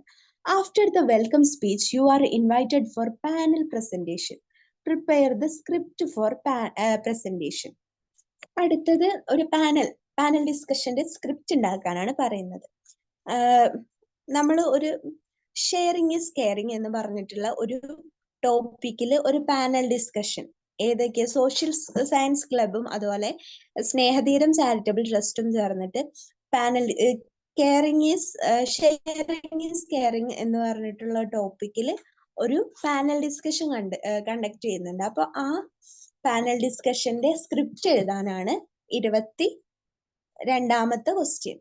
After the welcome speech, you are invited for panel presentation. Prepare the script for presentation. അടുത്തത് ഒരു panel ഡിസ്കഷന്റെ script ഉണ്ടാക്കാനാണ് പറയുന്നത്. നമ്മൾ ഒരു sharing is caring എന്ന് പറഞ്ഞിട്ടുള്ള ഒരു ടോപ്പിക്കിൽ ഒരു പാനൽ ഡിസ്കഷൻ, ഏതൊക്കെ സോഷ്യൽ സയൻസ് ക്ലബും അതുപോലെ സ്നേഹതീരം ചാരിറ്റബിൾ ട്രസ്റ്റും ചേർന്നിട്ട് പാനൽ ഷെയറിങ് ഈസ് കെയറിങ് എന്ന് പറഞ്ഞിട്ടുള്ള ടോപ്പിക്കിൽ ഒരു പാനൽ ഡിസ്കഷൻ കണ്ടക്ട് ചെയ്യുന്നുണ്ട്. അപ്പൊ ആ പാനൽ ഡിസ്കഷന്റെ സ്ക്രിപ്റ്റ് എഴുതാനാണ് 22ാമത്തെ ക്വസ്റ്റ്യൻ.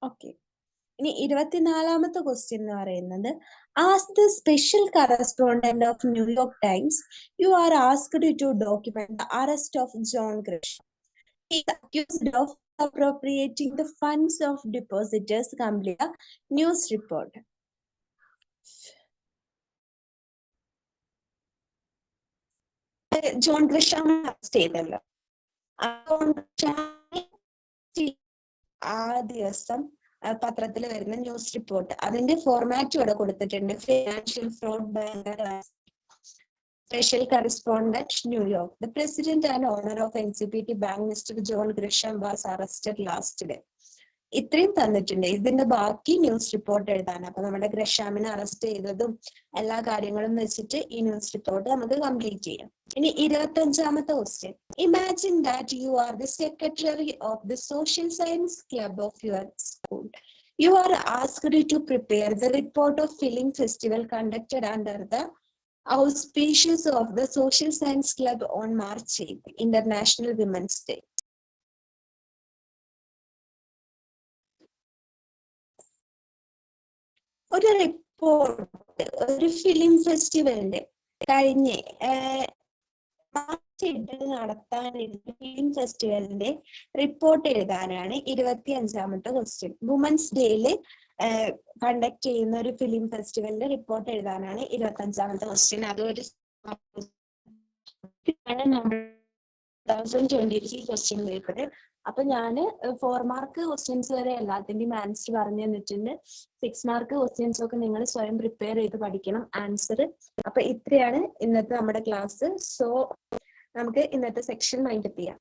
ഓക്കെ, ഇനി 24ാമത്തെ ക്വസ്റ്റ്യൻ എന്ന് പറയുന്നത്, as the special correspondent of New York Times you are asked to document the arrest of John Grisham. He is accused of appropriating the funds of depositors. Complete a news report. John Grisham arrest ചെയ്തല്ലോ. ആ ദിവസം പത്രത്തിൽ വരുന്ന news report, അതിന്റെ format ഇവിടെ കൊടുത്തിട്ടുണ്ട്. Financial fraud banker, special correspondent New York. The president and owner of NCPT Bank, Mr. John Grisham, was arrested last day. ഇത്രയും തന്നിട്ടുണ്ട്. ഇതിന്റെ ബാക്കി ന്യൂസ് റിപ്പോർട്ട് എഴുതാൻ. അപ്പൊ നമ്മുടെ ഗ്രഷാമിനെ അറസ്റ്റ് ചെയ്തതും എല്ലാ കാര്യങ്ങളും വെച്ചിട്ട് ഈ ന്യൂസ് റിപ്പോർട്ട് നമുക്ക് കംപ്ലീറ്റ് ചെയ്യാം. ഇനി 25ാമത്തെ question, imagine that you are the secretary of the social science club of your school. You are asked to prepare the report of film festival conducted under the auspicious of the Social Science Club on March 8th, International Women's Day. ഒരു report ഒരു film ഫെസ്റ്റിവലിന്റെ കഴിഞ്ഞ് March 8 നടത്താനിരുന്ന film ഫെസ്റ്റിവലിന്റെ report എഴുതാനാണ് 25ാമത്തെ question. Women's ഡേയില് conduct ചെയ്യുന്ന ഒരു film ഫെസ്റ്റിവലിന്റെ report എഴുതാനാണ് 25ാമത്തെ question. അതൊരു 2023 question paper. അപ്പൊ ഞാന് 4 മാർക്ക് ക്വസ്റ്റ്യൻസ് വരെ എല്ലാത്തിന്റെയും ആൻസർ പറഞ്ഞു തന്നിട്ടുണ്ട്. 6 മാർക്ക് ക്വസ്റ്റ്യൻസ് ഒക്കെ നിങ്ങൾ സ്വയം പ്രിപ്പയർ ചെയ്ത് പഠിക്കണം ആൻസർ. അപ്പൊ ഇത്രയാണ് ഇന്നത്തെ നമ്മുടെ ക്ലാസ്. സോ നമുക്ക് ഇന്നത്തെ സെക്ഷൻ വൈൻഡ് അപ്പ് ചെയ്യാം.